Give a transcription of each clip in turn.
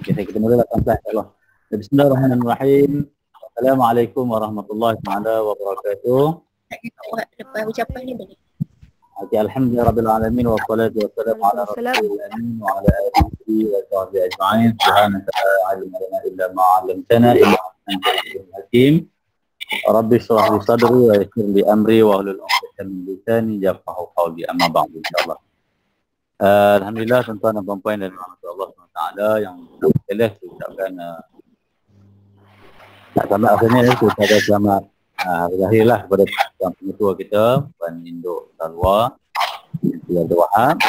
Kita mulalah pelan-pelan insya-Allah. Bismillahirrahmanirrahim. Assalamualaikum warahmatullahi taala wabarakatuh. Lepas ucapan ni boleh. Alhamdulillah rabbil alamin wassalatu wassalamu ala rasulil amin wa ala alihi wa sahbihi ajma'in. Subhanaka la ilma lana illa ma 'allamtana innaka antal alimul hakim. Rabbi shrah li sadri wa yassir li amri wa hlul 'uqdatam min lisani yafqahu qawli. Amma ba'du insyaallah. Alhamdulillah tuan-tuan dan puan-puan dan Allah SWT yang kita ucapkan tak selamat akhirnya kita ucapkan selamat hari lahir lah kepada tuan pengetua kita Puan Induk Salwa binti Abdul Wahab.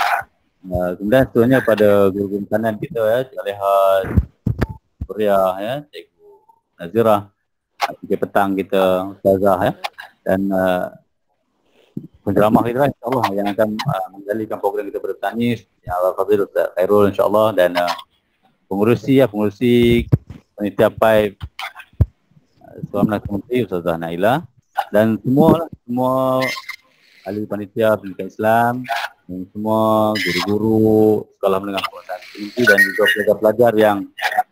Kemudian seterusnya pada guru-guru kanan kita Cik Alihat, Suriah ya, Cikgu Nazirah, Cikgu petang kita Ustazah ya, dan penceramah kita insyaAllah yang akan menjadikan program kita bertani yang Al-Fadhil Ustaz Khairul insyaAllah, dan pengurusi panitia PAI Tuan Menteri Menteri Ustazah Naila, dan semua ahli panitia pendidikan Islam, dan semua guru-guru sekolah menengah perguruan tinggi dan juga pelajar-pelajar yang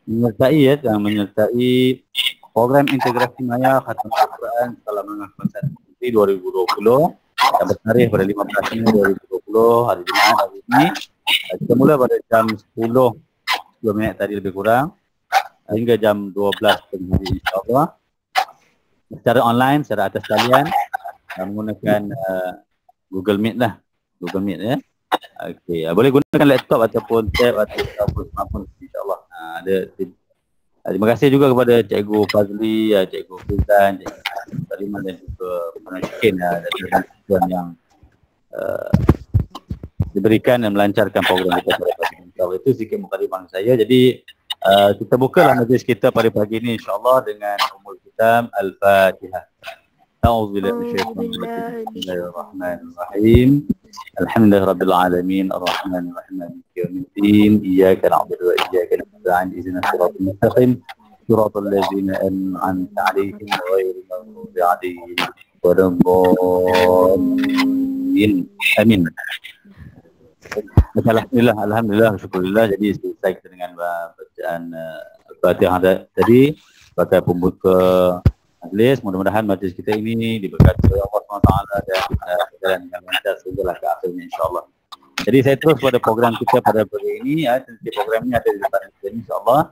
menyertai program integrasi maya Khatam Al-Quran sekolah menengah perguruan tinggi 2020 yang bertarikh pada 15 Mei 2020 hari Jumaat hari ini. Kita mula pada jam 10 minit tadi lebih kurang hingga jam 12 pagi hari insyaAllah secara online, secara atas talian menggunakan Google Meet lah, Google Meet ya. Okey, boleh gunakan laptop ataupun tab ataupun smartphone insyaAllah. Terima kasih juga kepada Cikgu Fazli, Cikgu Fizan, Cikgu Saliman dan juga Puan Syikin dari bantuan yang diberikan dan melancarkan program kita pada pagi ini. Itu sikit mukadimah saya. Jadi kita bukalah majlis kita pada pagi ini insyaAllah dengan umul kitab Al-Fatihah. A'udzubillahi minasyaitonir rajim. Bismillahirrahmanirrahim. Alhamdulillahirabbil alamin arrahmanir rahim maliki yaumiddin iyyaka na'budu wa iyyaka nasta'in ihdinas siratal mustaqim siratal ladzina an'amta 'alaihim ghairil maghdubi 'alaihim waladdallin. Amin. Alhamdulillah, syukurillah. Jadi selesai kita dengan bacaan Al-Fatihah tadi sebagai pembuka majlis. Mudah-mudahan majlis kita ini diberkati oleh Allah SWT dan berjalan dengan lancar sehinggalah ke akhirnya insyaAllah. Jadi saya terus pada program kita pada pagi ini. Nanti program ini ada di depan kita insyaAllah.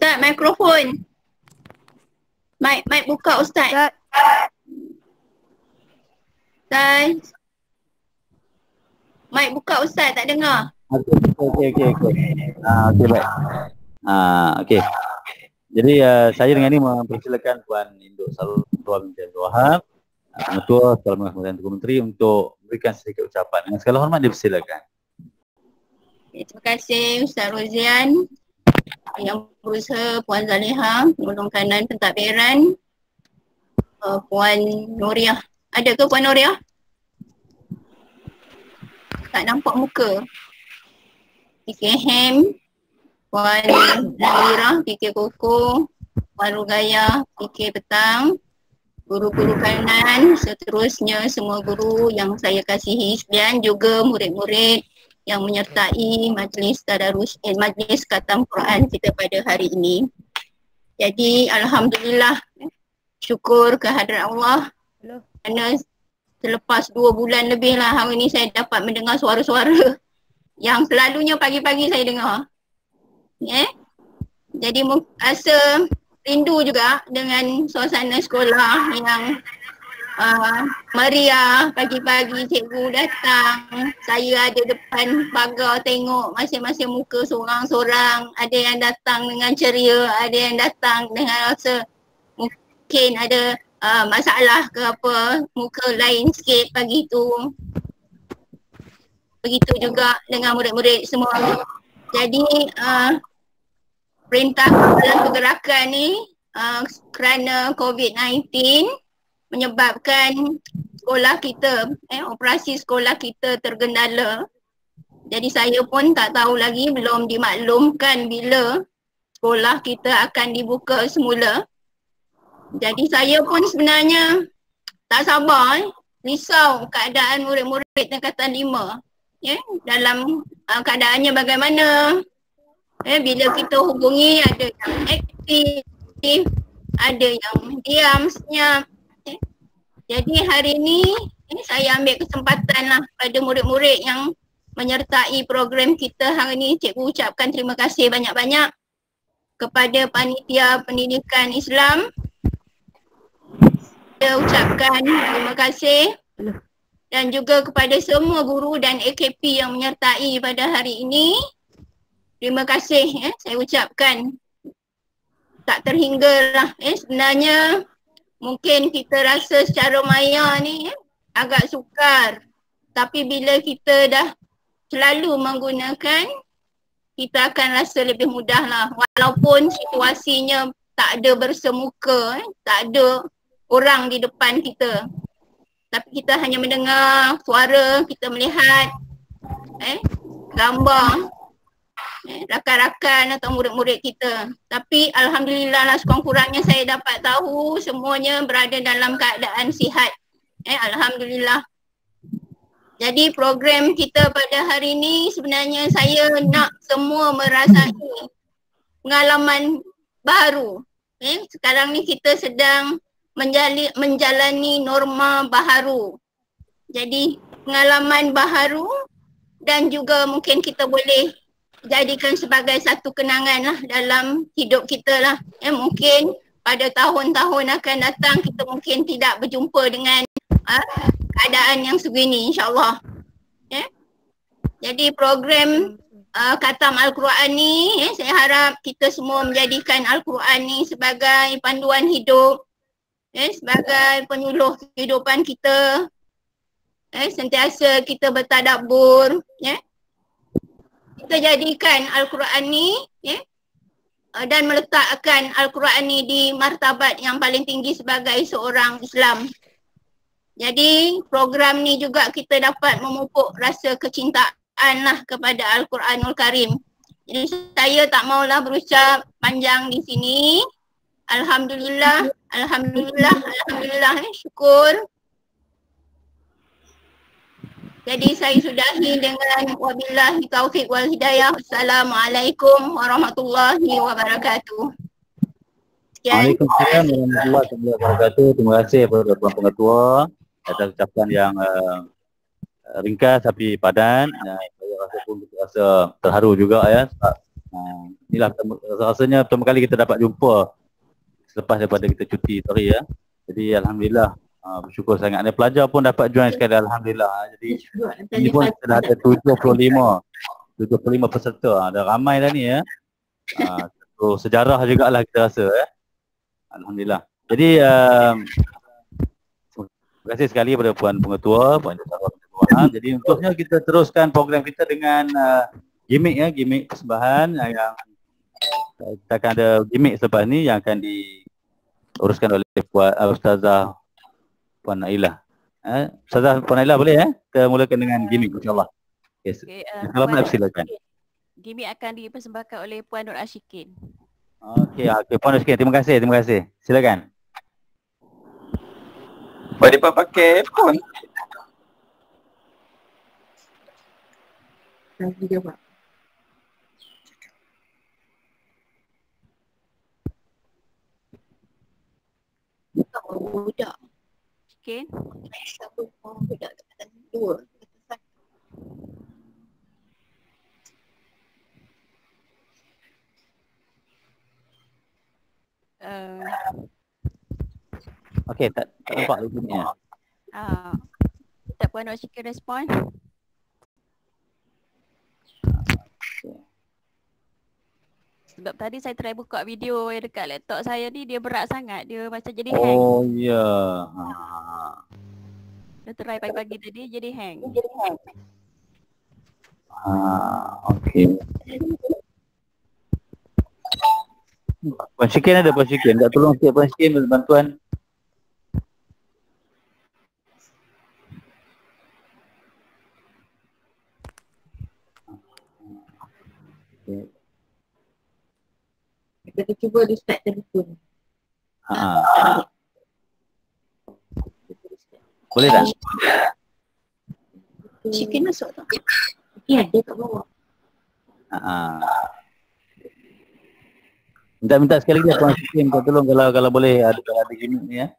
Ustaz, mikrofon. Mic buka Ustaz. Ustaz. Mic buka Ustaz, tak dengar. Okey, baik. Okey. Jadi saya dengan ini mempersilakan Puan Induk Salwa binti Abdul Wahab, Pengetua Sekolah Menengah Perguruan Menteri untuk memberikan sedikit ucapan. Dengan segala hormat dipersilakan. Terima kasih Ustaz Rozian. Yang berusaha Puan Zaliha, Tolong Kanan Pentadbiran, Puan Nuriah. Ada ke Puan Nuriah? Tak nampak muka. PK Hem, Puan Nazirah, PK Koko, Puan Rugaya, PK Petang, guru-guru kanan, seterusnya semua guru yang saya kasihi sekalian, juga murid-murid yang menyertai majlis tadarus majlis khatam Quran kita pada hari ini. Jadi alhamdulillah, syukur kehadrat Allah kerana selepas 2 bulan lebih lah hari ini saya dapat mendengar suara-suara yang selalunya pagi-pagi saya dengar. Jadi rasa rindu juga dengan suasana sekolah yang meriah. Pagi-pagi cikgu datang, saya ada depan pagar tengok masing-masing muka seorang-seorang. Ada yang datang dengan ceria, ada yang datang dengan rasa mungkin ada masalah ke apa, muka lain sikit pagi tu. Begitu juga dengan murid-murid semua. Jadi perintah dan pergerakan ni kerana COVID-19 menyebabkan sekolah kita, operasi sekolah kita tergendala. Jadi saya pun tak tahu lagi, belum dimaklumkan bila sekolah kita akan dibuka semula. Jadi saya pun sebenarnya tak sabar, risau keadaan murid-murid tingkatan 5. Dalam keadaannya bagaimana. Bila kita hubungi ada yang aktif, ada yang diam senyap. Jadi hari ini saya ambil kesempatan lah pada murid-murid yang menyertai program kita hari ini. Cikgu ucapkan terima kasih banyak-banyak kepada Panitia Pendidikan Islam. Saya ucapkan terima kasih dan juga kepada semua guru dan AKP yang menyertai pada hari ini. Terima kasih saya ucapkan. Tak terhinggalah sebenarnya mungkin kita rasa secara maya ni agak sukar. Tapi bila kita dah selalu menggunakan, kita akan rasa lebih mudah lah. Walaupun situasinya tak ada bersemuka, tak ada orang di depan kita. Tapi kita hanya mendengar suara, kita melihat gambar rakan-rakan atau murid-murid kita. Tapi alhamdulillah lah sekurang-kurangnya saya dapat tahu semuanya berada dalam keadaan sihat. Alhamdulillah. Jadi program kita pada hari ini sebenarnya saya nak semua merasai pengalaman baru. Sekarang ni kita sedang menjalani norma baharu. Jadi pengalaman baharu dan juga mungkin kita boleh jadikan sebagai satu kenangan lah dalam hidup kita lah. Mungkin pada tahun-tahun akan datang kita mungkin tidak berjumpa dengan keadaan yang sebegini, insyaAllah. Jadi program Khatam Al-Quran ni, saya harap kita semua menjadikan Al-Quran ni sebagai panduan hidup, sebagai penyuluh kehidupan kita. Sentiasa kita bertadabbur, kita jadikan Al-Quran ni dan meletakkan Al-Quran ni di martabat yang paling tinggi sebagai seorang Islam. Jadi program ni juga kita dapat memupuk rasa kecintaan lah kepada Al-Quranul Karim. Jadi saya tak maulah berucap panjang di sini. Alhamdulillah, Alhamdulillah, Alhamdulillah, syukur. Jadi saya sudahi dengan wabillahi taufiq wal hidayah. Assalamualaikum warahmatullahi wabarakatuh. Waalaikumsalam warahmatullahi wabarakatuh. Terima kasih kepada Tuan Pengetua atas ucapan yang ringkas tapi padan. Saya rasa pun kita rasa terharu juga ya. Inilah rasanya pertama kali kita dapat jumpa selepas daripada kita cuti tadi ya. Jadi alhamdulillah. Bersyukur sangat. Ada pelajar pun dapat join sekali, alhamdulillah. Jadi ini pun sudah ada 75 peserta. Ada ramai dah ni ya. So, sejarah jugalah kita rasa ya. Alhamdulillah. Jadi terima kasih sekali kepada Puan Pengetua, Puan Pengetua. Jadi untuknya kita teruskan program kita dengan gimmick ya, gimmick persembahan yang kita akan ada gimmick selepas ni yang akan diuruskan oleh Ustazah Puan Nailah. Ustazah Puan Nailah boleh kita mulakan dengan gimmick insyaAllah. Yes. Selamat silakan. Gimmick akan dipersembahkan oleh Puan Nur Ashikin. Okey, Puan Nur Ashikin, terima kasih. Silakan. Boleh pakai phone. Video Pak. Budak. Ashikin. Satu budak dekat dua. Okey, tak nampak lagi ni ya. Tak Puan Nur Ashikin respon. Sebab tadi saya try buka video yang dekat laptop saya ni, dia berat sangat. Dia macam jadi hang. Oh ya. Dia try pagi-pagi tadi jadi hang. Okey. Puan Syikin ada, Puan Syikin. Tak tolong sikit Puan Syikin bantuan. Okay. Kita cuba restart telefon. Boleh tak? Chicken masuk tak? Ya, ada kat bawah. Minta sekali lagi Abang Hakim, kau tolong kalau boleh ada gini ni ya.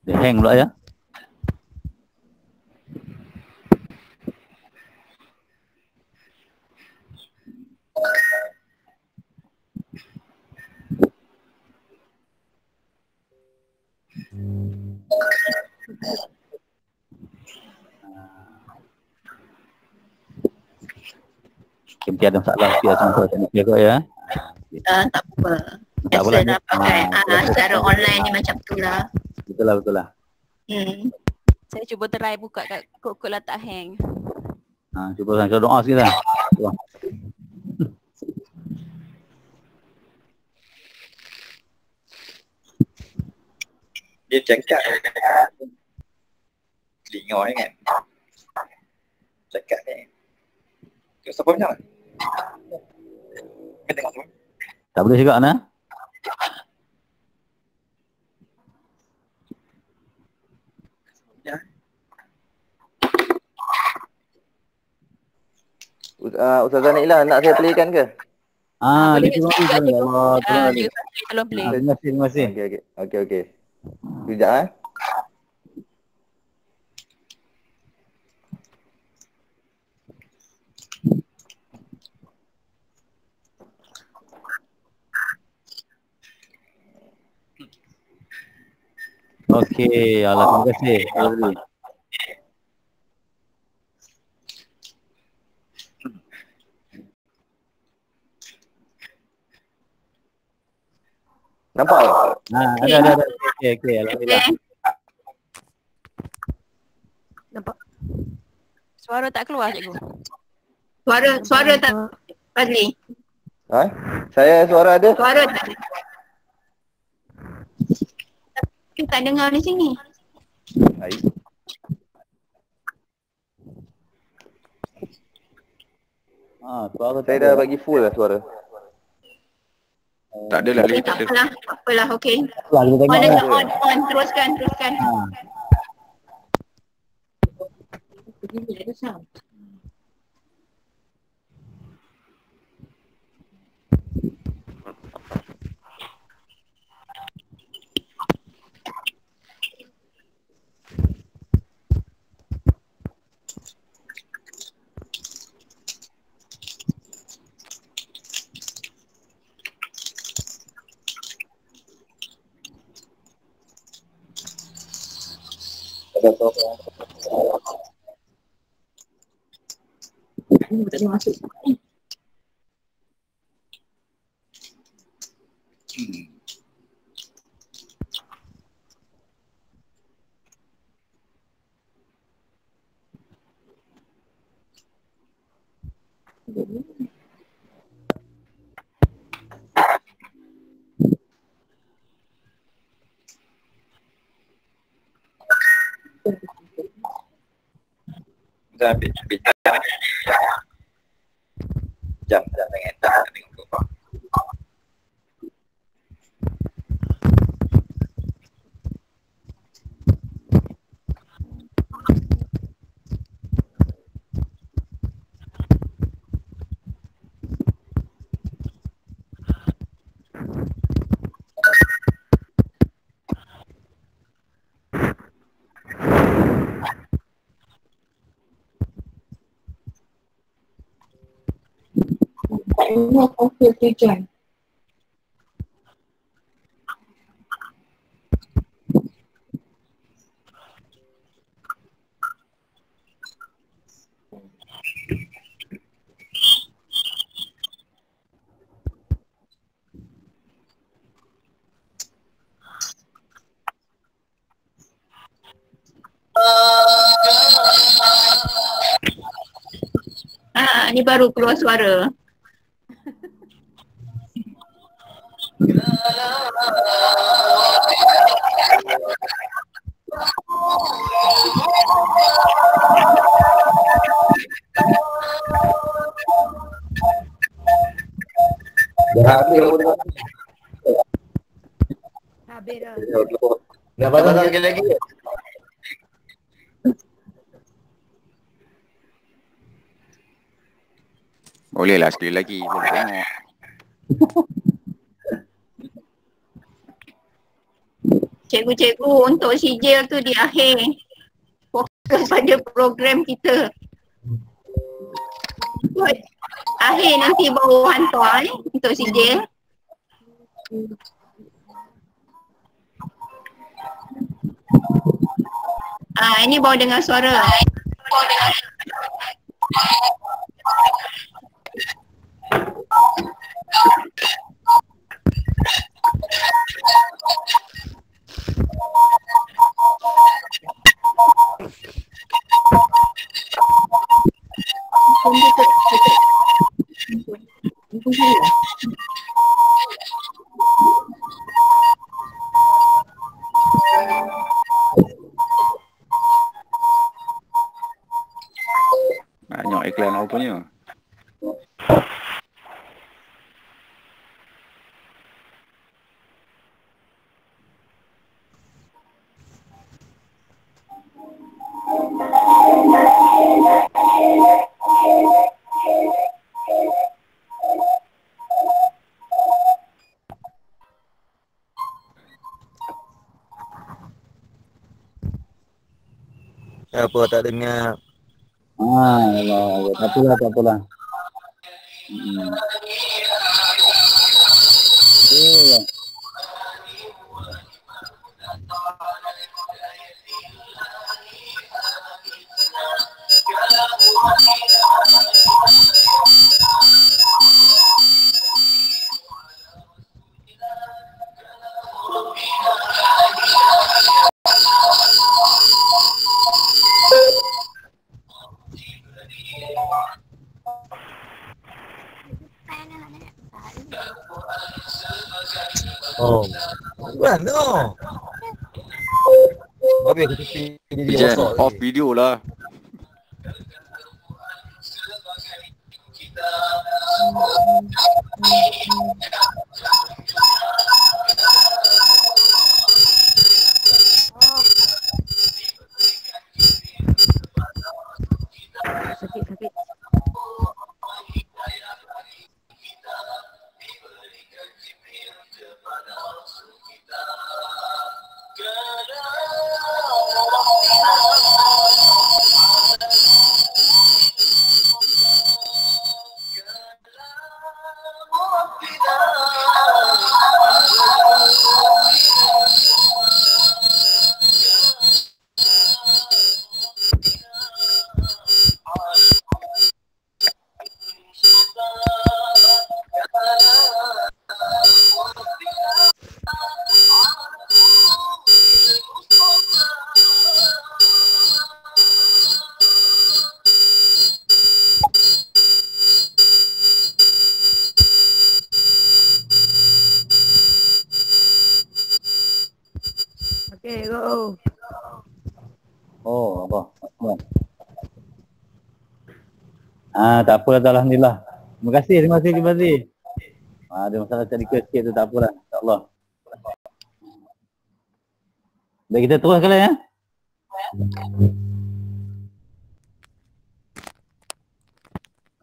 Dia hang pula ya. Mungkin ada masalah sikit sama saya ya. Tak apa. Tak apa Biasalah pakai secara online ni macam tu lah. Betul lah. Saya cuba try buka kat kod lah tak hang. Cuba saya doa sikit lah. Dia cakap telinga kan. Cakap ni. Siapa macam mana? Kita tengok semua. Tak boleh juga nah. Ya. Ustazah Nailah nak saya playkan ke? Boleh Terima juga kasih. je. Allah, Tolong play. terima kasih. Okey. Sekejap Okey, Allah terima kasih. Nampak tak? Ada. Okey, alhamdulillah. Nampak? Suara tak keluar cikgu. Suara tak Fadli. Saya suara ada? Suara tak ada. Kita tak dengar di sini. Baik. Suara Saya dah bagi full lah suara. Tak adalah. Okay, tak apalah. Okey. Kita tengok. On. Teruskan. Tak boleh masuk. Kita ambil jam dengan tengok kau. Okey, tujuan. Ni baru keluar suara. Habis dah. Nak pasang sekali lagi? Boleh lah sekali lagi. Boleh tengok. Cikgu-cikgu untuk sijil tu di akhir. Fokus pada program kita. Akhir nanti baru hantar untuk sijil. Ini baru dengar suara. Banyak iklan apa punya. Apa tak dengar? Allah. Tak apalah. Oh. Bukan tu. Habis aku tepi ni dia Jen, rosak. off video lah. Sakit. Okay, go. Oh, apa? Tak apalah, alhamdulillah. Terima kasih. Ada masalah teknikal sikit tu, tak apalah. InsyaAllah. Baik, kita terus kali ya.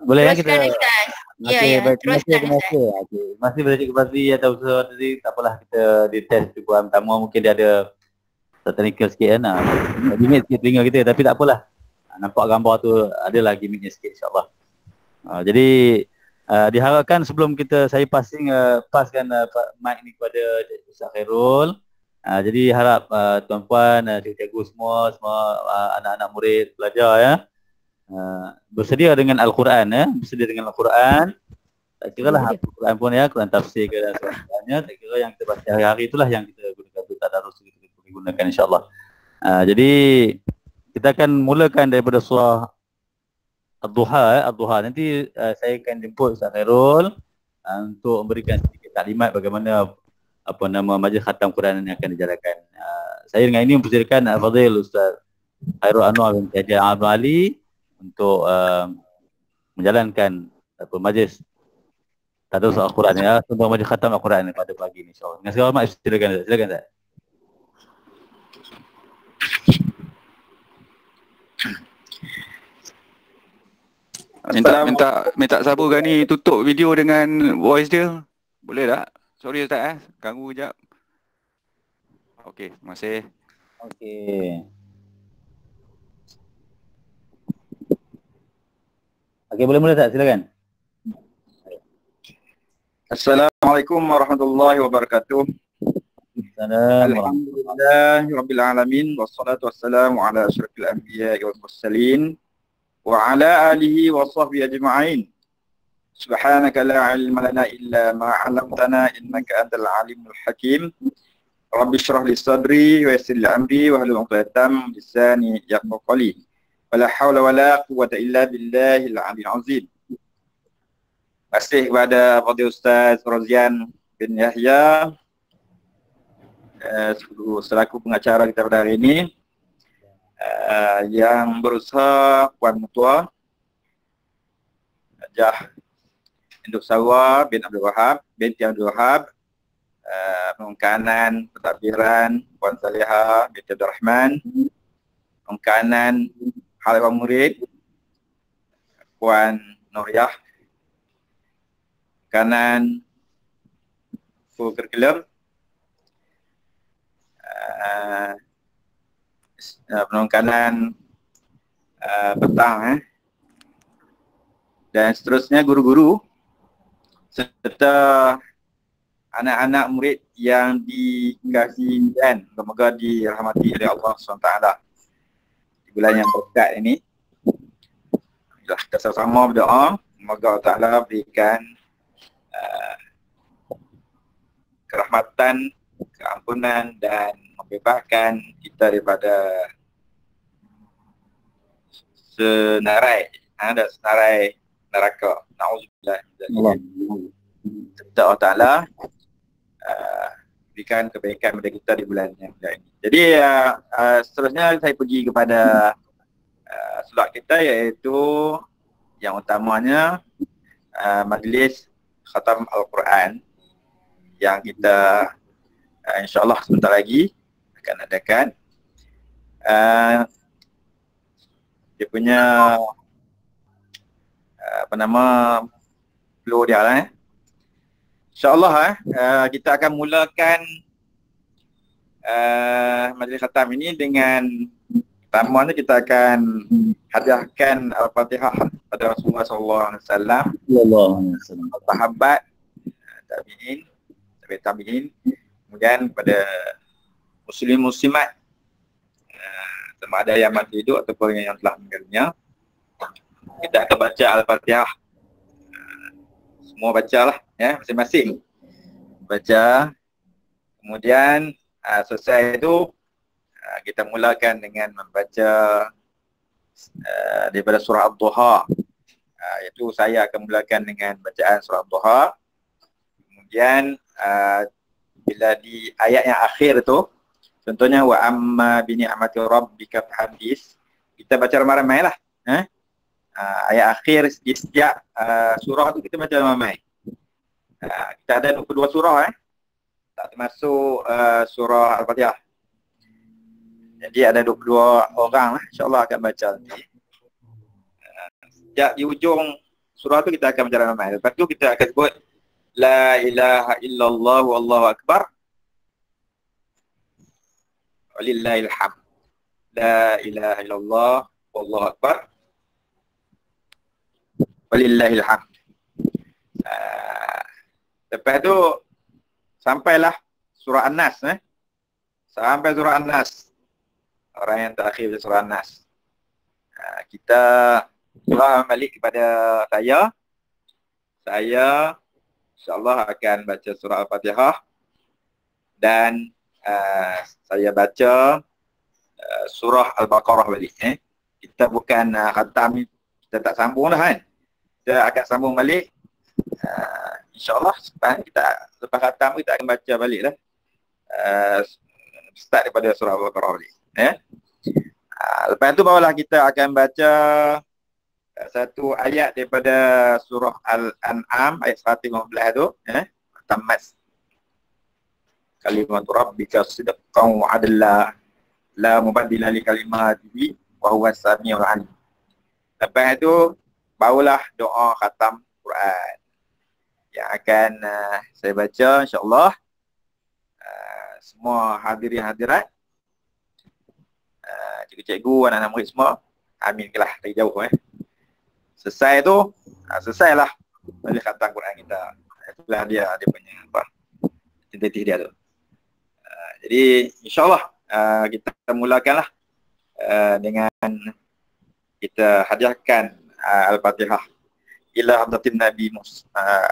Boleh ya kita? Teruskan Ustaz. Ya, Baik. teruskan Terima Ustaz. kasih. Terima kasih kepada Cikgu Fazli atas usaha tadi. Tak apalah, kita di test tu buat pertama mungkin dia ada teknikal sikit kan. Limit sikit telinga kita, tapi tak apalah. Nampak gambar tu adalah gimmicknya sikit, insyaAllah. Jadi diharapkan sebelum saya paskan mic ni kepada Ustaz Khairul. Jadi harap tuan-puan, cikgu semua anak-anak murid pelajar ya, bersedia dengan Al-Quran ya, tak kira lah Al-Quran pun ya, Quran tafsir ke dan sebagainya, tak kira yang kita baca hari-hari itulah yang kita gunakan untuk tadarus, kita gunakan insyaAllah. Jadi kita akan mulakan daripada surah Ad-Duha. Nanti saya akan jemput Ustaz Khairul untuk memberikan sedikit taklimat bagaimana majlis khatam Quran yang akan dijalankan. Saya dengan ini mempersilakan Al-Fadhil Ustaz Khairul Anwar bin Haji Abdul Ali untuk menjalankan majlis Tak tahu soal Al-Quran ya. Untuk baca khatam Al-Quran pada pagi ni. InsyaAllah. Dengan segala hormat, silakan. Silakan tak? Minta Sabu Gani tutup video dengan voice dia. Boleh tak? Sorry Ustaz ganggu kejap. Okey, terima kasih. Okey. Okey, boleh mula tak? Silakan. Assalamualaikum warahmatullahi wabarakatuh. Assalamualaikum. Alhamdulillahirabbil alamin wassalatu wassalamu ala asyrafil anbiya'i wal mursalin wa ala alihi wa sahbihi ajma'in. Subhanaka la ilma lana illa ma 'allamtana innaka antal alimul hakim. Rabbi shrah li sadri wa yassir li amri wa hlul 'uqdatam min lisani yafqahu qawli. Wala haula wala quwwata illa billahil 'aliyyil 'azim. Terima kasih kepada Fadil Ustaz Rozian bin Yahya selaku pengacara kita pada hari ini, yang berusaha Puan Mutua Hajah Induk Sawa binti Abdul Wahab, pengkanan pentadbiran Puan Salihah binti Abdul Rahman, pengkanan Halifah Murid Puan Nuriyah, pengkanan full curriculum penongkanan petang dan seterusnya guru-guru serta anak-anak murid yang dikasihi dan semoga dirahmati oleh Allah SWT di bulan yang berkat ini. Kita sama-sama berdoa semoga Allah Ta'ala berikan kerahmatan, keampunan dan membebaskan kita daripada senarai neraka. Nauzubillah. Allah Ta'ala berikan kebaikan kepada kita di bulan yang mulia ini. Jadi seterusnya saya pergi kepada slot kita, iaitu yang utamanya majlis khatam Al-Quran yang kita insyaAllah sebentar lagi akan adakan. Dia punya flow dia lah InsyaAllah kita akan mulakan majlis khatam ini dengan pertamanya kita akan hadiahkan Al-Fatihah pada Rasulullah SAW, sahabat, tabi'in, kemudian pada muslimat sama ada yang masih hidup ataupun yang telah meninggalnya. Kita akan baca Al-Fatihah. Semua bacalah ya, masing-masing baca. Kemudian selesai itu kita mulakan dengan membaca daripada surah Ad-Duha. Iaitu saya akan mulakan dengan bacaan surah Ad-Duha. Kemudian bila di ayat yang akhir tu, contohnya wa amma bi ni'mati rabbika fahaddits, kita baca ramai-ramai lah. Ayat akhir di setiap surah tu kita baca ramai. Kita ada 22 surah tak termasuk surah Al-Fatihah. Jadi ada 22 orang lah, insyaAllah akan baca nanti. Sejak di ujung surah tu kita akan baca ramai. Lepas tu kita akan sebut La ilaha illallah wallahu akbar walillahil hamd. La ilaha illallah wallahu akbar walillahil hamd. Lepas tu sampailah surah An-Nas. Sampai surah An-Nas. Orang yang terakhir surah An-Nas. Kita balik kepada saya. Saya InsyaAllah akan baca surah Al-Fatihah dan saya baca surah Al-Baqarah balik. Kita bukan khatam, kita tak sambung lah kan. Kita akan sambung balik. InsyaAllah kita lepas khatam kita akan baca balik lah. Start daripada surah Al-Baqarah balik. Lepas tu barulah kita akan baca satu ayat daripada surah Al-An'am ayat 115 tu, tamat. Kalimatu rabbika sidqan wa adla la mubaddila li kalimatihi wa huwas samiul alim. Lepas itu barulah doa khatam Quran yang akan saya baca insya-Allah. Semua hadirin hadirat, cikgu-cikgu, anak-anak murid semua, aminlah dari jauh Selesai tu, selesailah balik khatam Quran kita. Itulah dia punya apa? Tentatif dia tu. Jadi insya-Allah kita mulakanlah dengan kita hadiahkan Al-Fatihah ila hadratin Nabi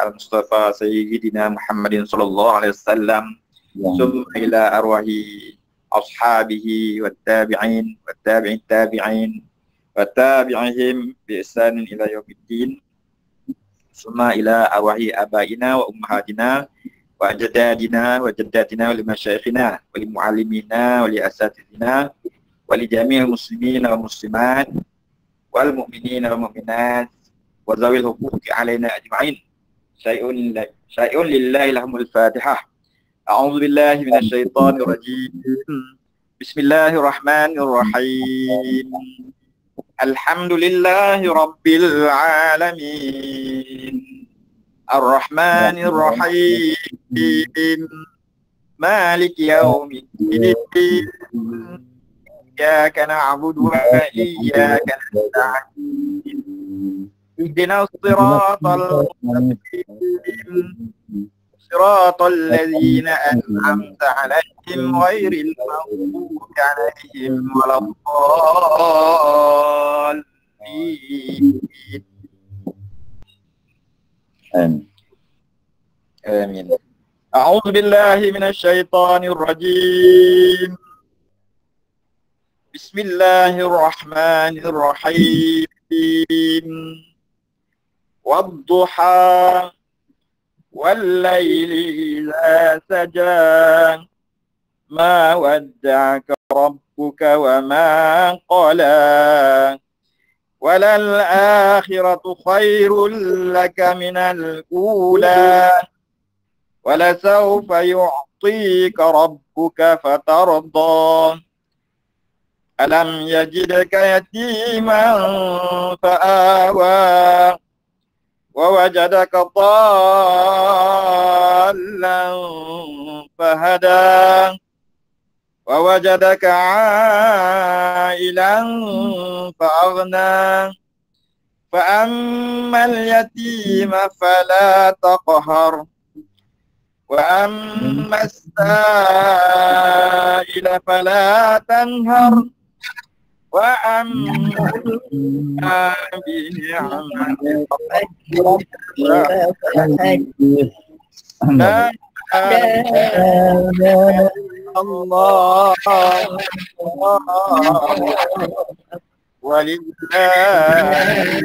Al-Mustafa Sayyidina Muhammadin sallallahu alaihi wasallam, summa ila arwahi ashabihi wat tabi'in wat tabi'in tabi'in wat tabi'ihim bi ihsanin ila yaumiddin, summa ila arwahi abaina wa ummahatina wa ajdadina wa jaddatina wa limasyayikhina wa limuallimina wa liasatidina wa li jami'il muslimina wa muslimat wal mu'minina wal mu'minat wa zawil huquqi alaina ajma'in. Syai'un lillahi lahumul Fatihah. A'udzu billahi minasy syaithanir rajim. Bismillahirrahmanirrahim. Alhamdulillahi rabbil alamin. Ar-Rahmanir Rahim. Maliki yaumiddin. Iyyaka na'budu wa iyyaka nasta'in. Ihdinas siratal mustaqim. Siratal ladzina an'amta 'alaihim ghairil maghdubi 'alaihim waladdallin. Amin. A'udzu billahi minasy syaithanir rajim. Bismillahirrahmanirrahim. Wadduha wal-laili idza saja. Ma wadda'aka rabbuka wa ma qala. Walal akhiratu khairul laka minal ula. Walasawfa yu'tika rabbuka fatarda. Alam yajidka yatiman fa'awa. Wa wajadaka dhallan fahada. Wa wajadaka 'ailan fa'aghna. Fa'ammal yatima fala taqhar. Wa ammas sa'ila fala tanhar. Wa amma bi ni'mati rabbika Allah walillahi.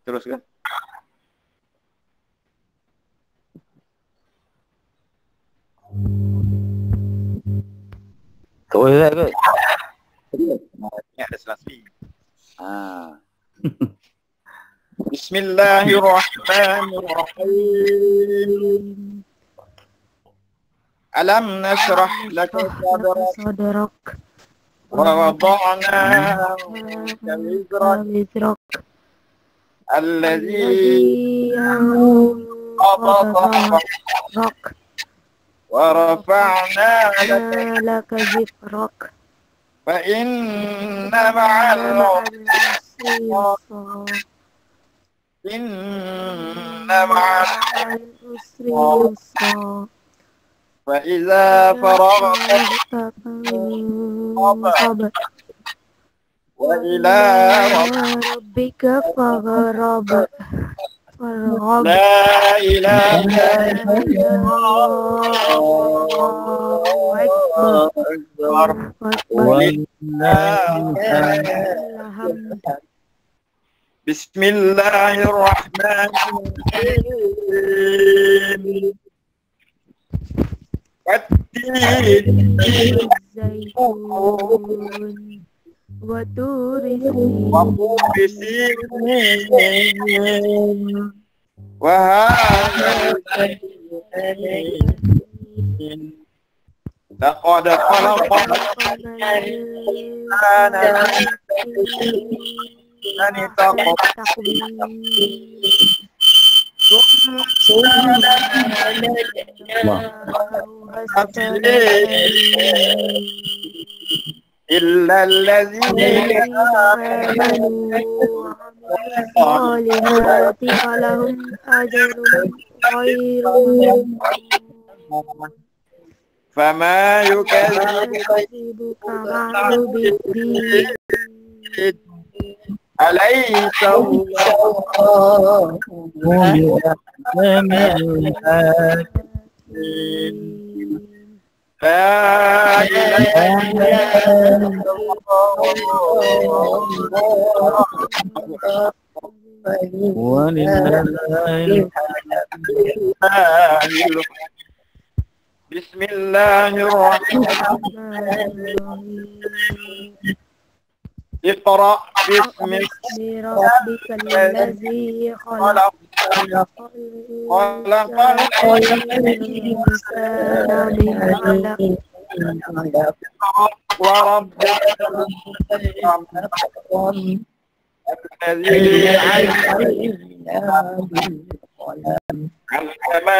Teruskan. Terus ke? Ini ada selasmi. Bismillahirrahmanirrahim. Alam nashrah laka sadrak wa wada'na wizrak alladhi anqadha wa rafa'na laka dhikrak fa inna ma'al usri yusra fa idza faragta fansab wa ila rabbika farghab. La ilaha illallah. Bismillahirrahmanirrahim. والتين الزيتون وطور وطور سينين وهذا البلد لقد خلقنا الإنسان في تقويم إلا الذين آمنوا الصالحات فلهم أجر غير ممنون فما يكذبك بعد بالدين أليس الله بأحكم الحاكمين لا إله إلا الله. بسم الله الرحمن الرحيم. اقرأ باسم ربك الذي خلق خلق الإنسان من علق وربك الذي علم الإنسان ما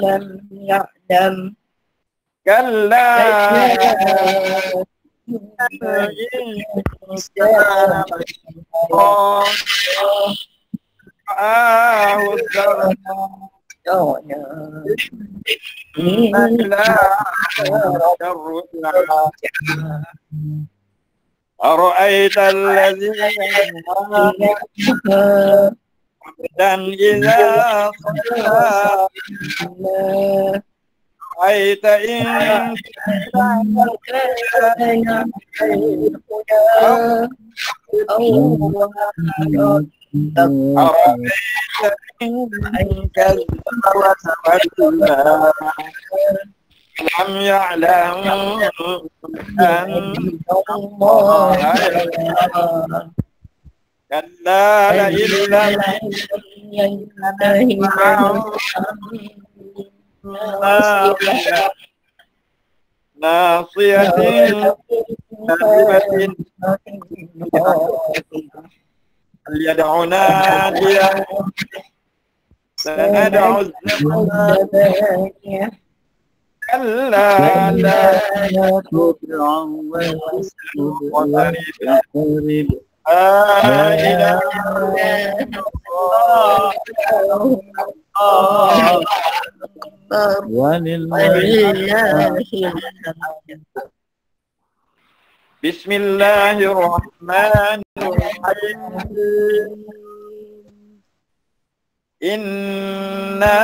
لم يعلم كلا الإنسان رآه أرأيت الذي عبدا إذا صلى رأيت إن أرأيت إن كذب وتولى لم يعلم أن الله يرى كلا لئن لم ناصية كاذبة فليدع ناديه سندع الزبانية كلا لا تطعه واسجد واقترب لا إله إلا الله ولله بسم الله الرحمن الرحيم إنا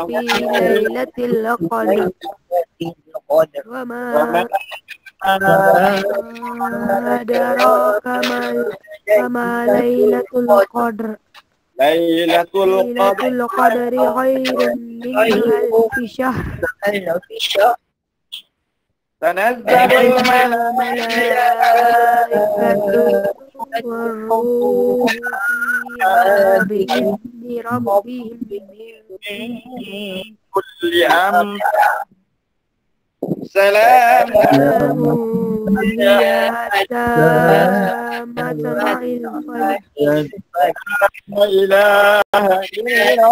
في ليلة القدر وما أدراك ما ليلة القدر ليلة القدر خير من ألف شهر تنزل الملائكة والروح فيها بإذن ربهم من كل أمر سلام هي حتى مطلع الفجر لا إله إلا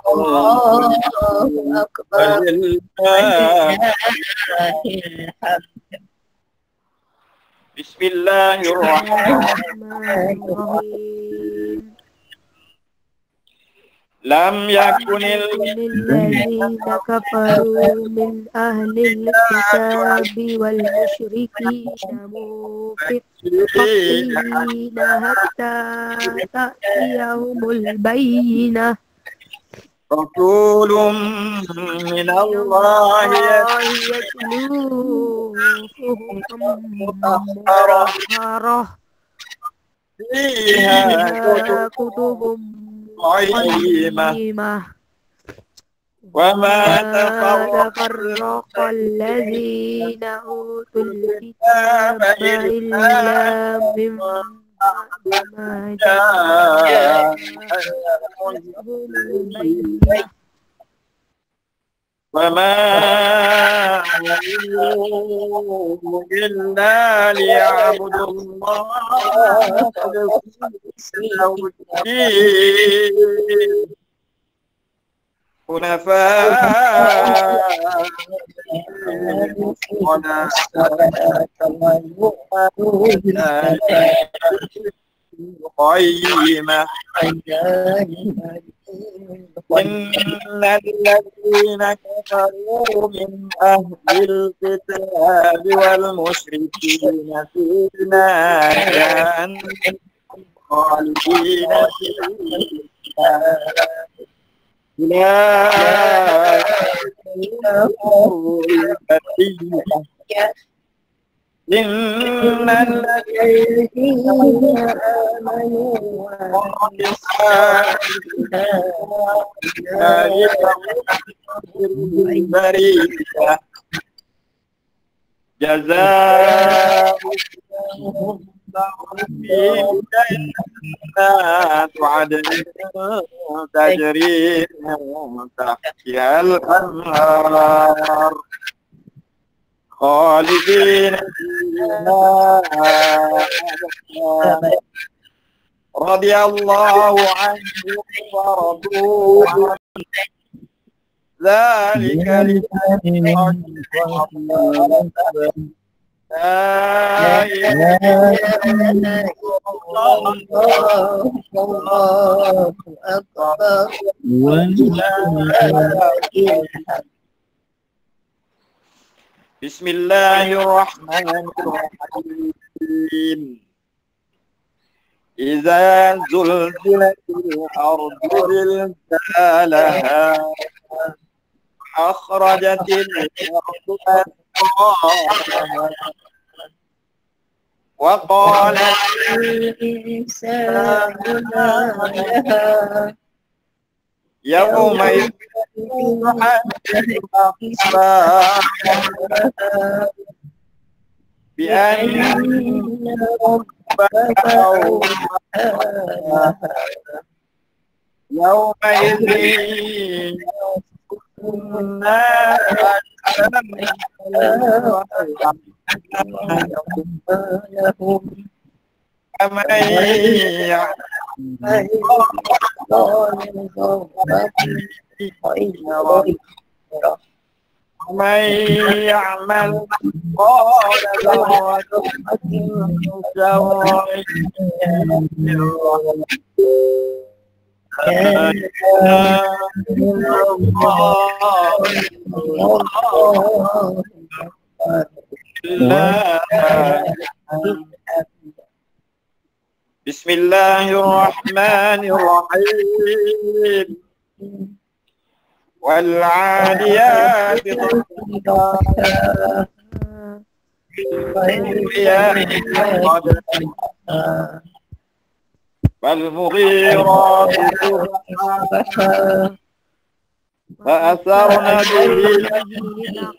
الله أكبر بسم الله الرحمن الرحيم لم يكن الذين كفروا من أهل الكتاب والمشركين منفكين حتى تأتيهم البينة رسول من الله يتلو صحفا مطهرة فيها كتب قيمة قيمة وما تفرق الذين أوتوا الكتاب إلا من بعد ما جاءتهم البينة وما أمروا إلا ليعبدوا الله مخلصين الدين حنفاء قيمة إن الذين كفروا من أهل الكتاب والمشركين في نار جهنم خالدين فيها إن الذين آمنوا بريئة جزاؤهم في جنات عدن تجري من تحتها الأنهار خالدين فيها رضي الله عنهم ورضوا عنه ذلك لمن لا إله إلا الله أكبر بسم الله الرحمن الرحيم إذا زلزلت الأرض زلزالها أخرجت الأرض أثقالها وقال الإنسان ما لها يومئذ بأن ربك أوحاها يومئذ ومن يعمل مثقال ذرة شرا بسم الله الرحمن الرحيم والعاديات ضبطا فالمغيرات صبحا فأثرن به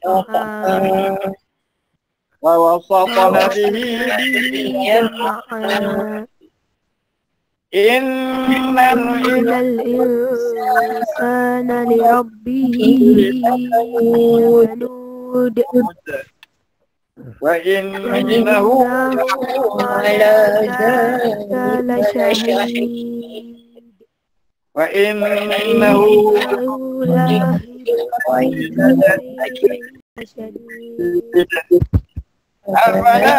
نقعا ووسطن به جمعا إن الإنسان لربه لكنود وإنه على ذلك لشهيد وإنه لشديد أفلا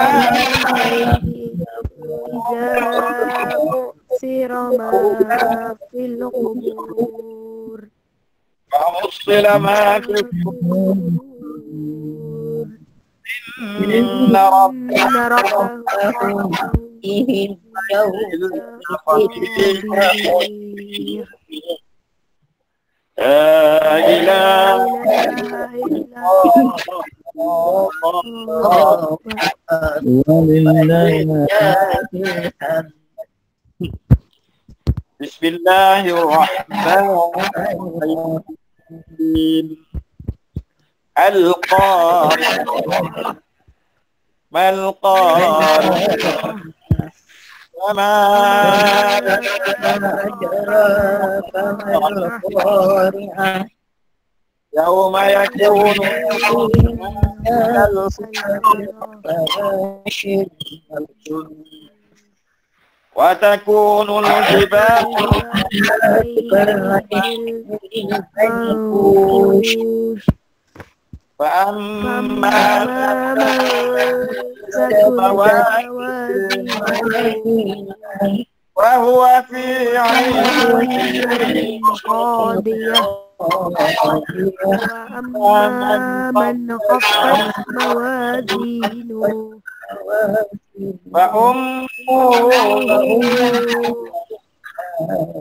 مؤثر ما في القبور وحصل ما في الصدور إن ربهم بهم يوم خبير لا إله إلا الله ولله الحمد Bismillahirrahmanirrahim. Al-Qari'ah. Mal-Qari'ah. Wama Yawma yakunu wa takunu al-jibalu fa amma wa huwa fi 'ayshin راضية وأما من خفت موازينه fa ummuhu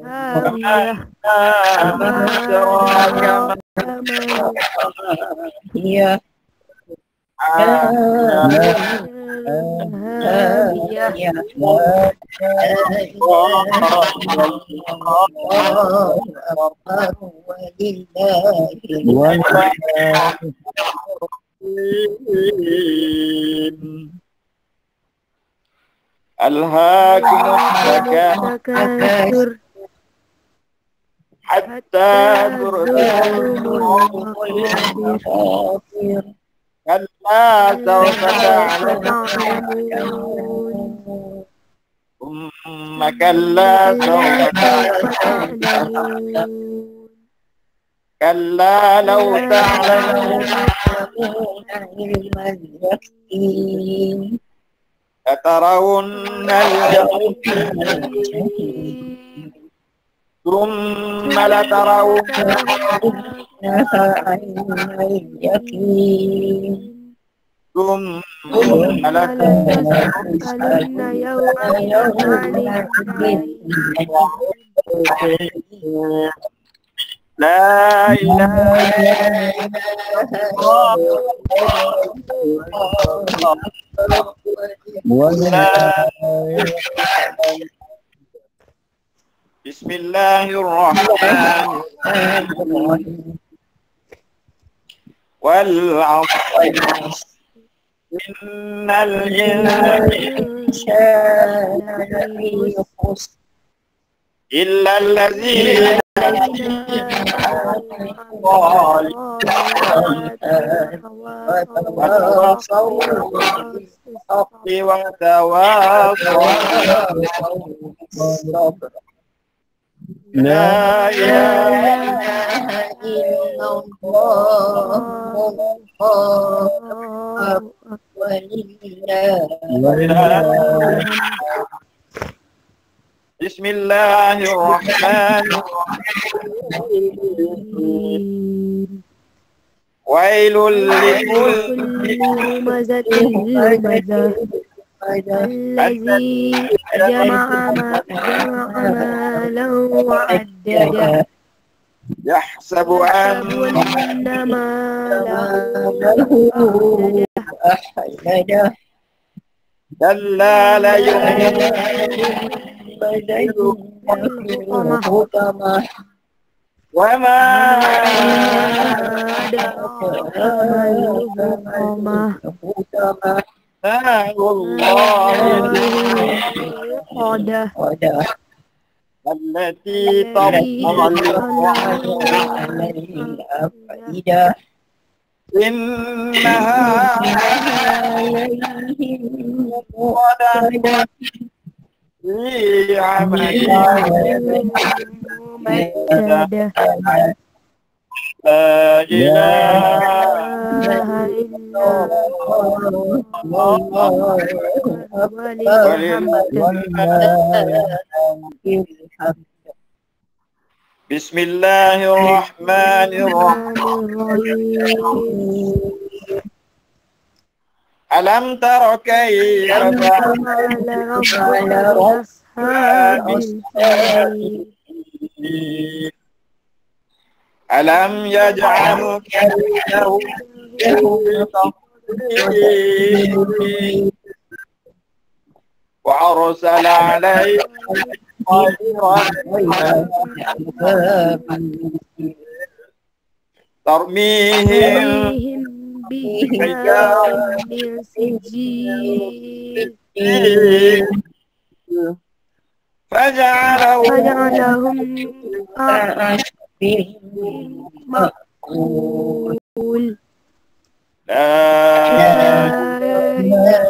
هاوية ma adraka هي ألهاكم التكاثر حتى زرتم المقابر كلا سوف تعلمون ثم كلا سوف تعلمون كلا لو تعلمون علم اليقين لترون الجحيم ثم لترونها عين اليقين ثم لتسألن يومئذ عن النعيم لا إله إلا الله. بسم الله الرحمن الرحيم والعصر إن الإنسان لفي خسر إلا الذين وتواصوا بالحق وتواصوا بالصبر لا إله إلا الله ولله. بسم الله الرحمن الرحيم ويل لكل همزة لمزة الذي جمع مالا وعدده يحسب أن ماله أخلده كلا وما أدراك ما الحطمة نار الله الموقدة التي تطلع على الأفئدة إنها عليهم مؤصدة في عمل ممددة لا إله إلا الله بسم الله الرحمن الرحيم ألم تر كيف فعل ربك بأصحاب الفيل ألم يجعل كيده في تضليل وأرسل عليهم طيرا ترميهم بحجارة من سجيل فجعلهم مأكول. لا إله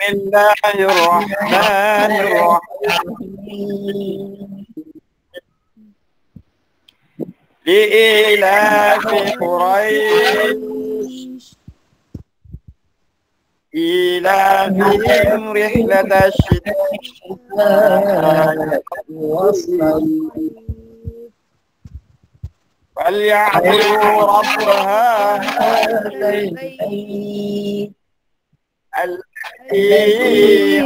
بسم الله الرحمن الرحيم لإيلاف قريش إيلافهم رحلة الشتاء والصيف فليعبدوا رب هذا البيت الذي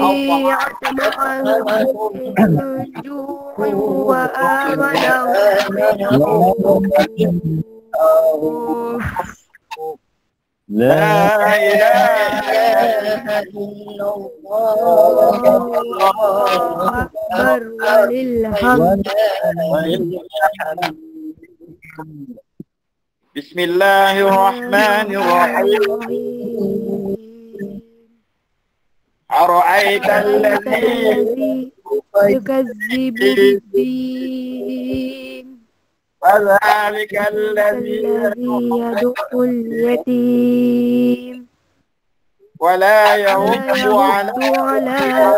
أطعمهم من جوع وآمنهم من خوف. لا إله إلا الله أكبر وللحمد. بسم الله الرحمن الرحيم أرأيت الذي يكذب بالدين فذلك الذي يدع اليتيم ولا يرد على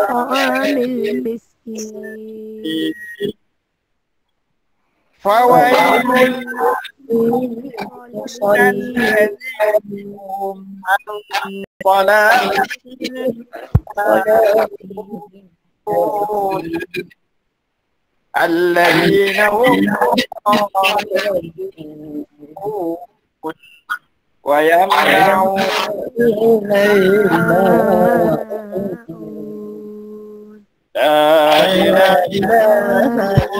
طعام المسكين. فويل للمصلين عن صلاتهم الذين هم ويمنعون لا إله إلا الله.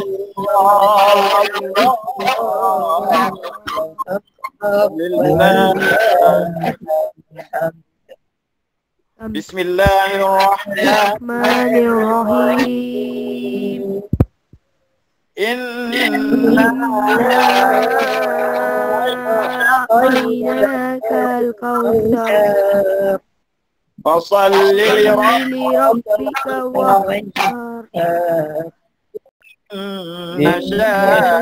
بسم الله الرحمن الرحيم. إنا أعطيناك الكوثر فصل لربك وانحر إن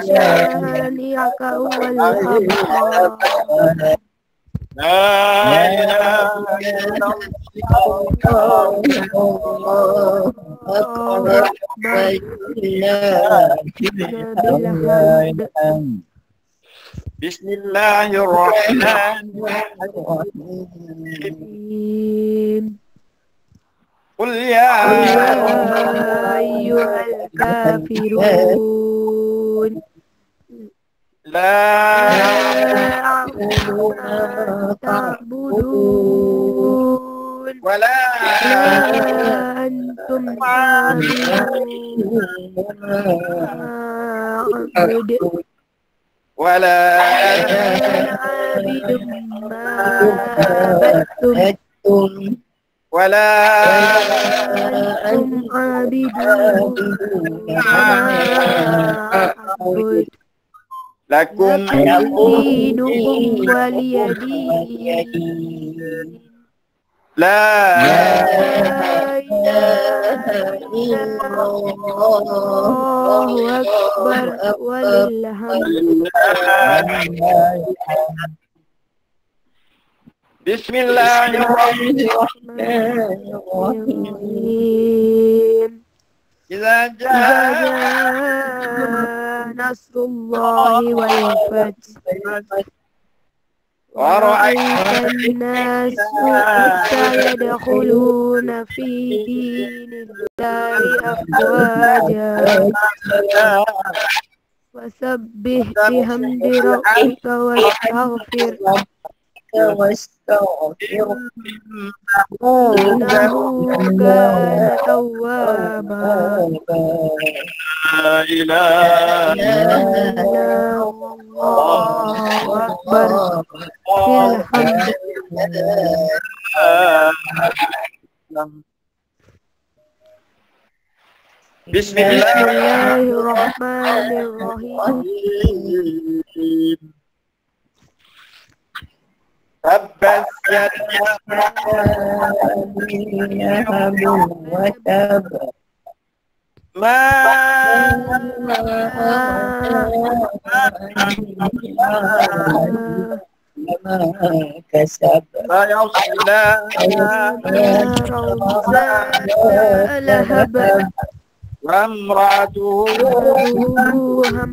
شانئك هو الأبتر. لا إله إلا الله أكبر بسم الله الرحمن الرحيم قل يا أيها الكافرون لا أعبد ما تعبدون ولا أنتم عابدون ما أعبد ولا أنا عابد ما عبدتم ولا أنتم عابدون ما أعبد لكم دينكم ولي دين. لا إله إلا الله أكبر وللحمد. بسم الله الرحمن الرحيم إذا جاء نصر الله والفتح ورأيت الناس يدخلون في دين الله أفواجا فسبح بحمد ربك واستغفر واستغفره إنه كان توابا لا إله إلا الله أكبر الحمد بسم بسم الله الله الرحمن الرحيم تبت يدا لهب وتب ما ما كسب سيصلى نارا ذات لهب وامرأته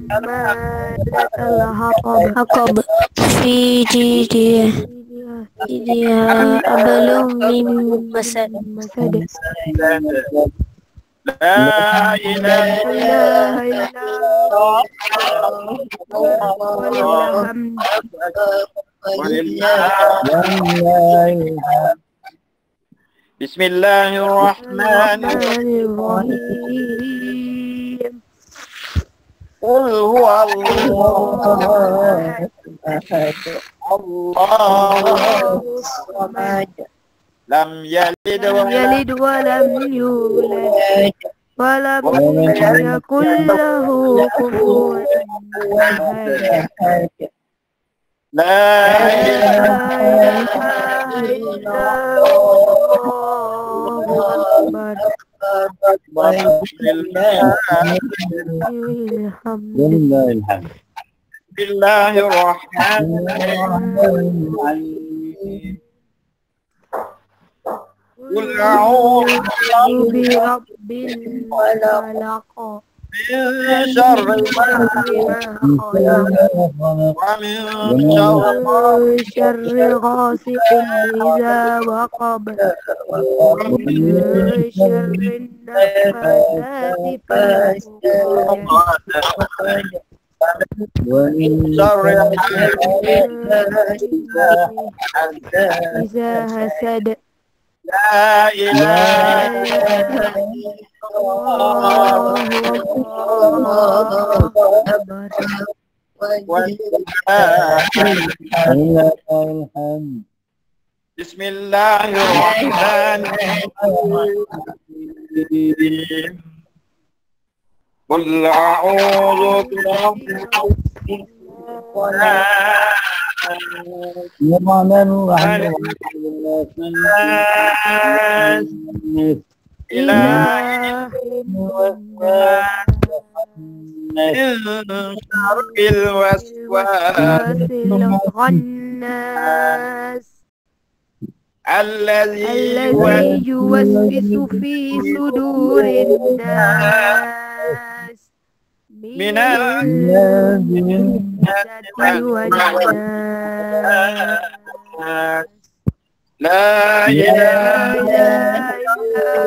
حمالة الحطب في جيدها حبل من مسد لا إله إلا بسم الله الرحمن الرحيم قل هو الله الله الصمد لم يلد لم يلد ولم يولد ولم يكن له كفوا أحد لا إله إلا الله أكبر الحمد لله الحمد. بسم الله الرحمن الرحيم قل أعوذ برب الفلق من شر ما خلق ومن من شر غاسق إذا وقب ومن شر النفاثات في العقد ومن شر إذا حسد لا إله إلا الله أكبر بسم الله الرحمن الرحيم قل أعوذ برب الناس إله من شر الوسواس الخناس الذي يوسوس في صدور الناس من الجنة والناس لا إله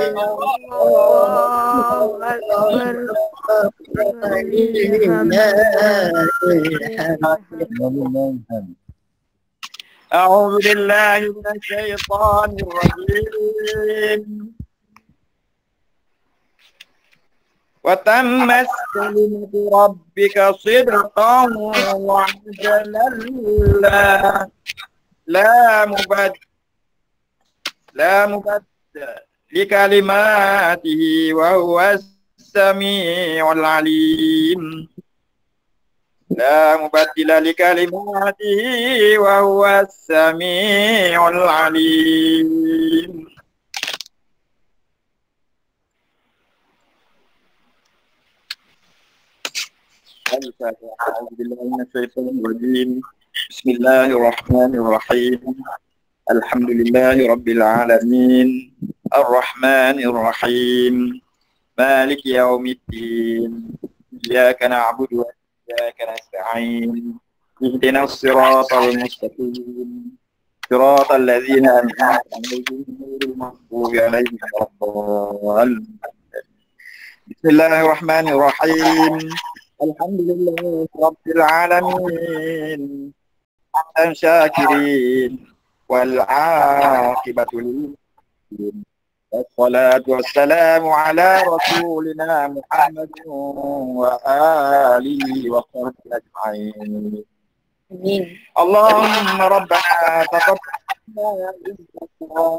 إلا الله أكبر أعوذ بالله من الشيطان الرجيم وتمت كلمة ربك صدقا وعدلا لا مبدل لكلماته وهو السميع العليم لا مبدل لكلماته وهو السميع العليم أعوذ بالله من الشيطان الرجيم بسم الله الرحمن الرحيم الحمد لله رب العالمين الرحمن الرحيم مالك يوم الدين إياك نعبد وإياك نستعين اهدنا الصراط المستقيم صراط الذين أنعمت عليهم غير المغضوب عليهم ولا الضالين بسم الله الرحمن الرحيم الحمد لله رب العالمين شاكرين والعاقبة للمتقين. والصلاة والسلام على رسولنا محمد وآله وصحبه أجمعين. اللهم ربنا تقبل منا إنك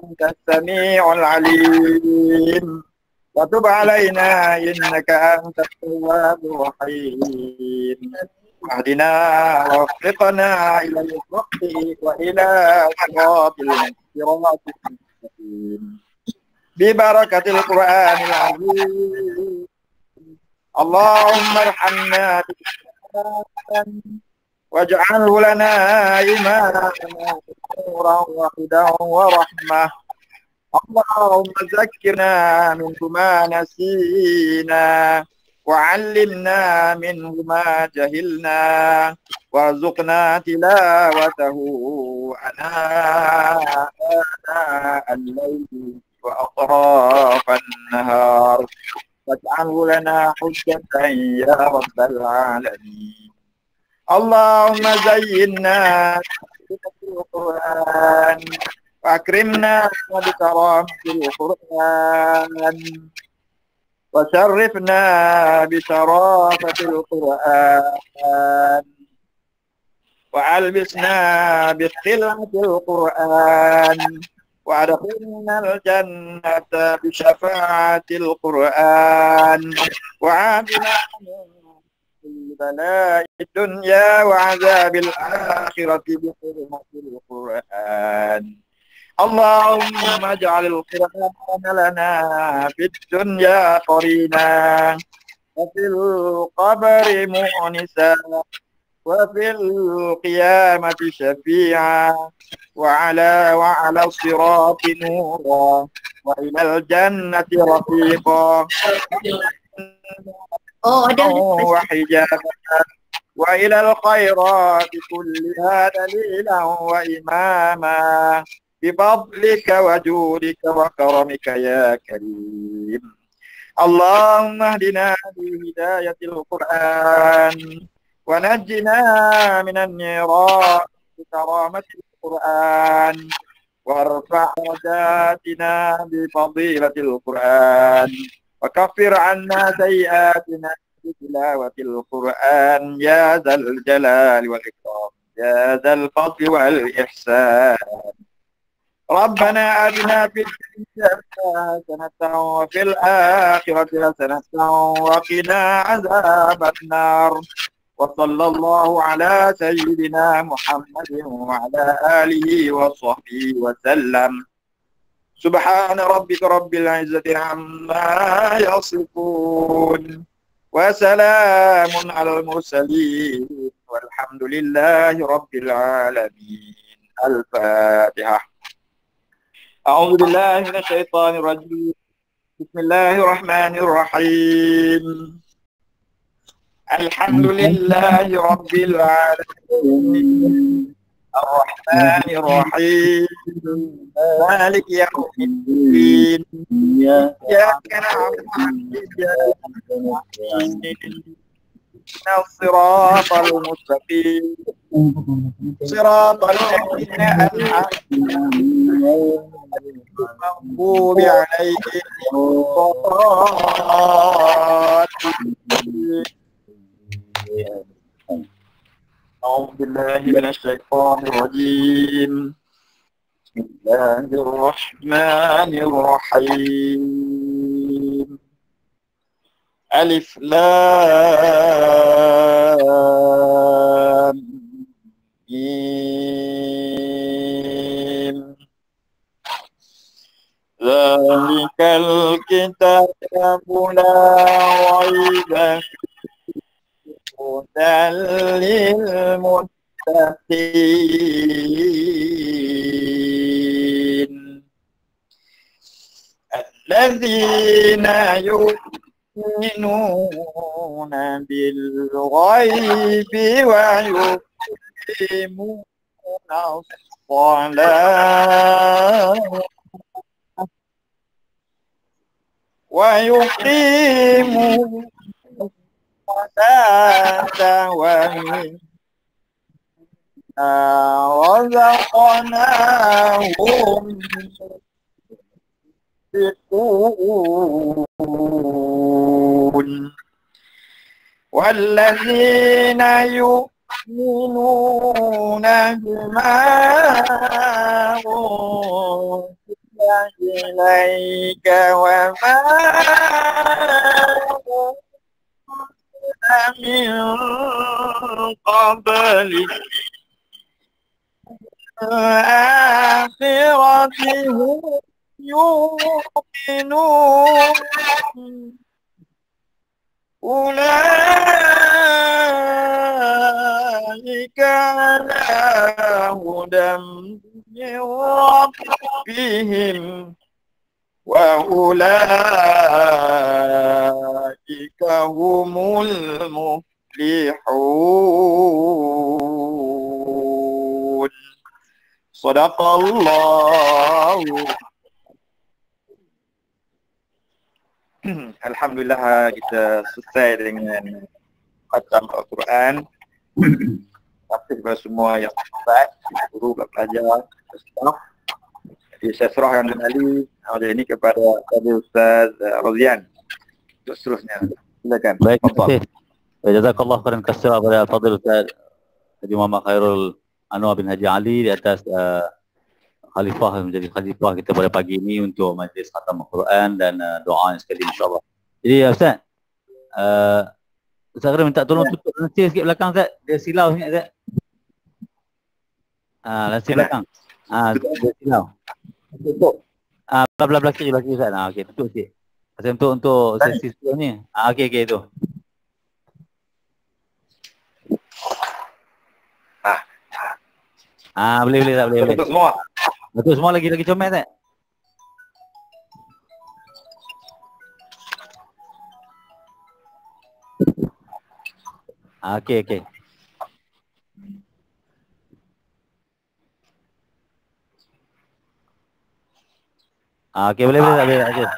أنت السميع العليم وتب علينا إنك أنت التواب الرحيم. اهدنا ووفقنا إلى الحق وإلى صراط المستقيم ببركة القرآن العظيم. اللهم ارحمنا بالقرآن واجعله لنا إماما ونورا وهدى ورحمة. اللهم ذكرنا منه ما نسينا وعلمنا منه ما جهلنا وارزقنا تلاوته آناء الليل وأطراف النهار واجعله لنا حجة يا رب العالمين. اللهم زينا بالقرآن وأكرمنا بكرامة القرآن وشرفنا بشرافة القرآن وألبسنا بخلعة القرآن وأدخلنا الجنة بشفاعة القرآن وعافنا من بلاء الدنيا وعذاب الآخرة بحرمة القرآن. اللهم اجعل القرآن لنا في الدنيا قرينا وفي القبر مؤنسا وفي القيامة شفيعا وعلى الصراط نورا وإلى الجنة رفيقا وحجابا وإلى الخيرات كلها دليلا وإماما بفضلك وجودك وكرمك يا كريم. اللهم اهدنا بهداية القرآن ونجنا من النيران بكرامة القرآن وارفع درجاتنا بفضيلة القرآن وكفر عنا سيئاتنا بتلاوة القرآن يا ذا الجلال والإكرام يا ذا الفضل والإحسان. ربنا آتنا في الدنيا حسنة وفي الآخرة حسنة وقنا عذاب النار. وصلى الله على سيدنا محمد وعلى آله وصحبه وسلم. سبحان ربك رب العزة عما يصفون وسلام على المرسلين والحمد لله رب العالمين. الفاتحة. أعوذ بالله من الشيطان الرجيم. بسم الله الرحمن الرحيم. الحمد لله رب العالمين الرحمن الرحيم مالك يوم الدين إياك نعبد وإياك نستعين الصراط المستقيم صراط الذين أنعمت عليهم المغضوب عليهم أعوذ بالله من الشيطان الرجيم. بسم الله الرحمن الرحيم. ألف لام ميم. ذلك الكتاب لا ريب هدى للمتقين الذين يؤمنون بالغيب ويقيمون الصلاة ويقيمون الصلاة رزقناهم ينفقون والذين يؤمنون بما أنزل إليك وما من قبلك الآخرة هم يوقنون أولئك على هدى من ربهم وأولئك هم المفلحون صدق الله. Alhamdulillah kita selesai dengan khatam Al-Quran. Terima kepada semua yang terlibat, guru, pelajar, staff. Jadi saya serahkan kembali audio ini kepada Ustaz Rozian untuk seterusnya. Silakan. Baik, terima kasih. Jazakallah khairan katsira kepada Fadil Ustaz Haji Muhammad Khairul Anwar bin Haji Ali di atas khalifah, menjadi khalifah kita pada pagi ini untuk majlis khatam Al-Quran dan doa sekali insya-Allah. Jadi Ustaz, Ustaz minta tolong tutup lansir sikit belakang Ustaz. Dia silau sikit Ustaz. Lansir belakang. Dia silau. Tutup. Belah-belah sikit Ustaz. Okey, tutup sikit. Pasal untuk sesi seterusnya. Okey itu. Boleh tak boleh. Tutup semua. Betul semua lagi comel tak? Okey. Okey boleh tak boleh.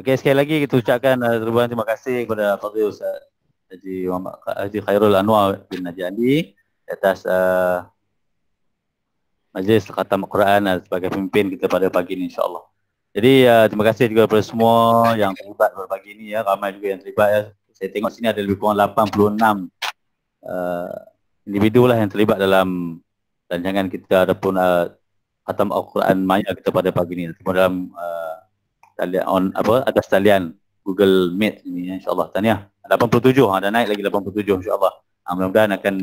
Okey sekali lagi kita ucapkan ribuan terima kasih kepada Fadil Ustaz Haji Muhammad Haji Khairul Anwar bin Haji Ali atas majlis khatam Al-Quran sebagai pemimpin kita pada pagi ini insya-Allah. Jadi terima kasih juga kepada semua yang terlibat pada pagi ini ya, ramai juga yang terlibat ya. Saya tengok sini ada lebih kurang 86 individu lah yang terlibat dalam rancangan kita ataupun khatam Al-Quran Maya kita pada pagi ini. Dalam atas talian Google Meet ini insya-Allah. Tahniah. 87 dah naik lagi 87 insya-Allah. Mudah-mudahan akan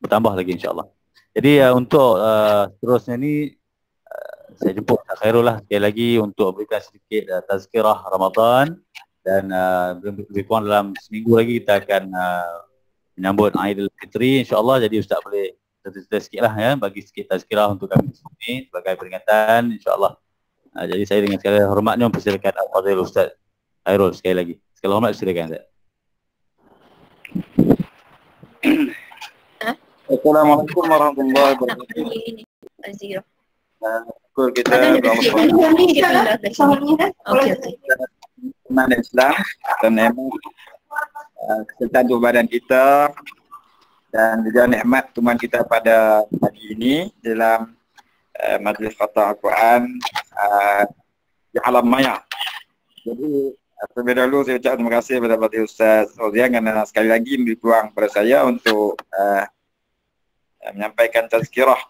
bertambah lagi insya-Allah. Jadi untuk seterusnya ni saya jemput Ustaz Khairul lah sekali lagi untuk berikan sedikit tazkirah Ramadan dan lebih kurang dalam seminggu lagi kita akan menyambut Aidilfitri insya-Allah. Jadi Ustaz boleh cerita sikit lah ya, bagi sikit tazkirah untuk kami semua sebagai peringatan insya-Allah. Jadi saya dengan segala hormatnya mempersilakan Al-Fadhil Ustaz Khairul sekali lagi. Segala hormat silakan Ustaz. Assalamualaikum warahmatullahi wabarakatuh. Azira. Kita teman Islam dan kesertaan tubuh badan kita dan juga nikmat tuman kita pada pagi ini dalam majlis khatam Al-Quran di alam maya. Jadi terlebih dahulu saya ucap terima kasih kepada Ustaz Rozian kerana sekali lagi memberi peluang kepada saya untuk menyampaikan tazkirah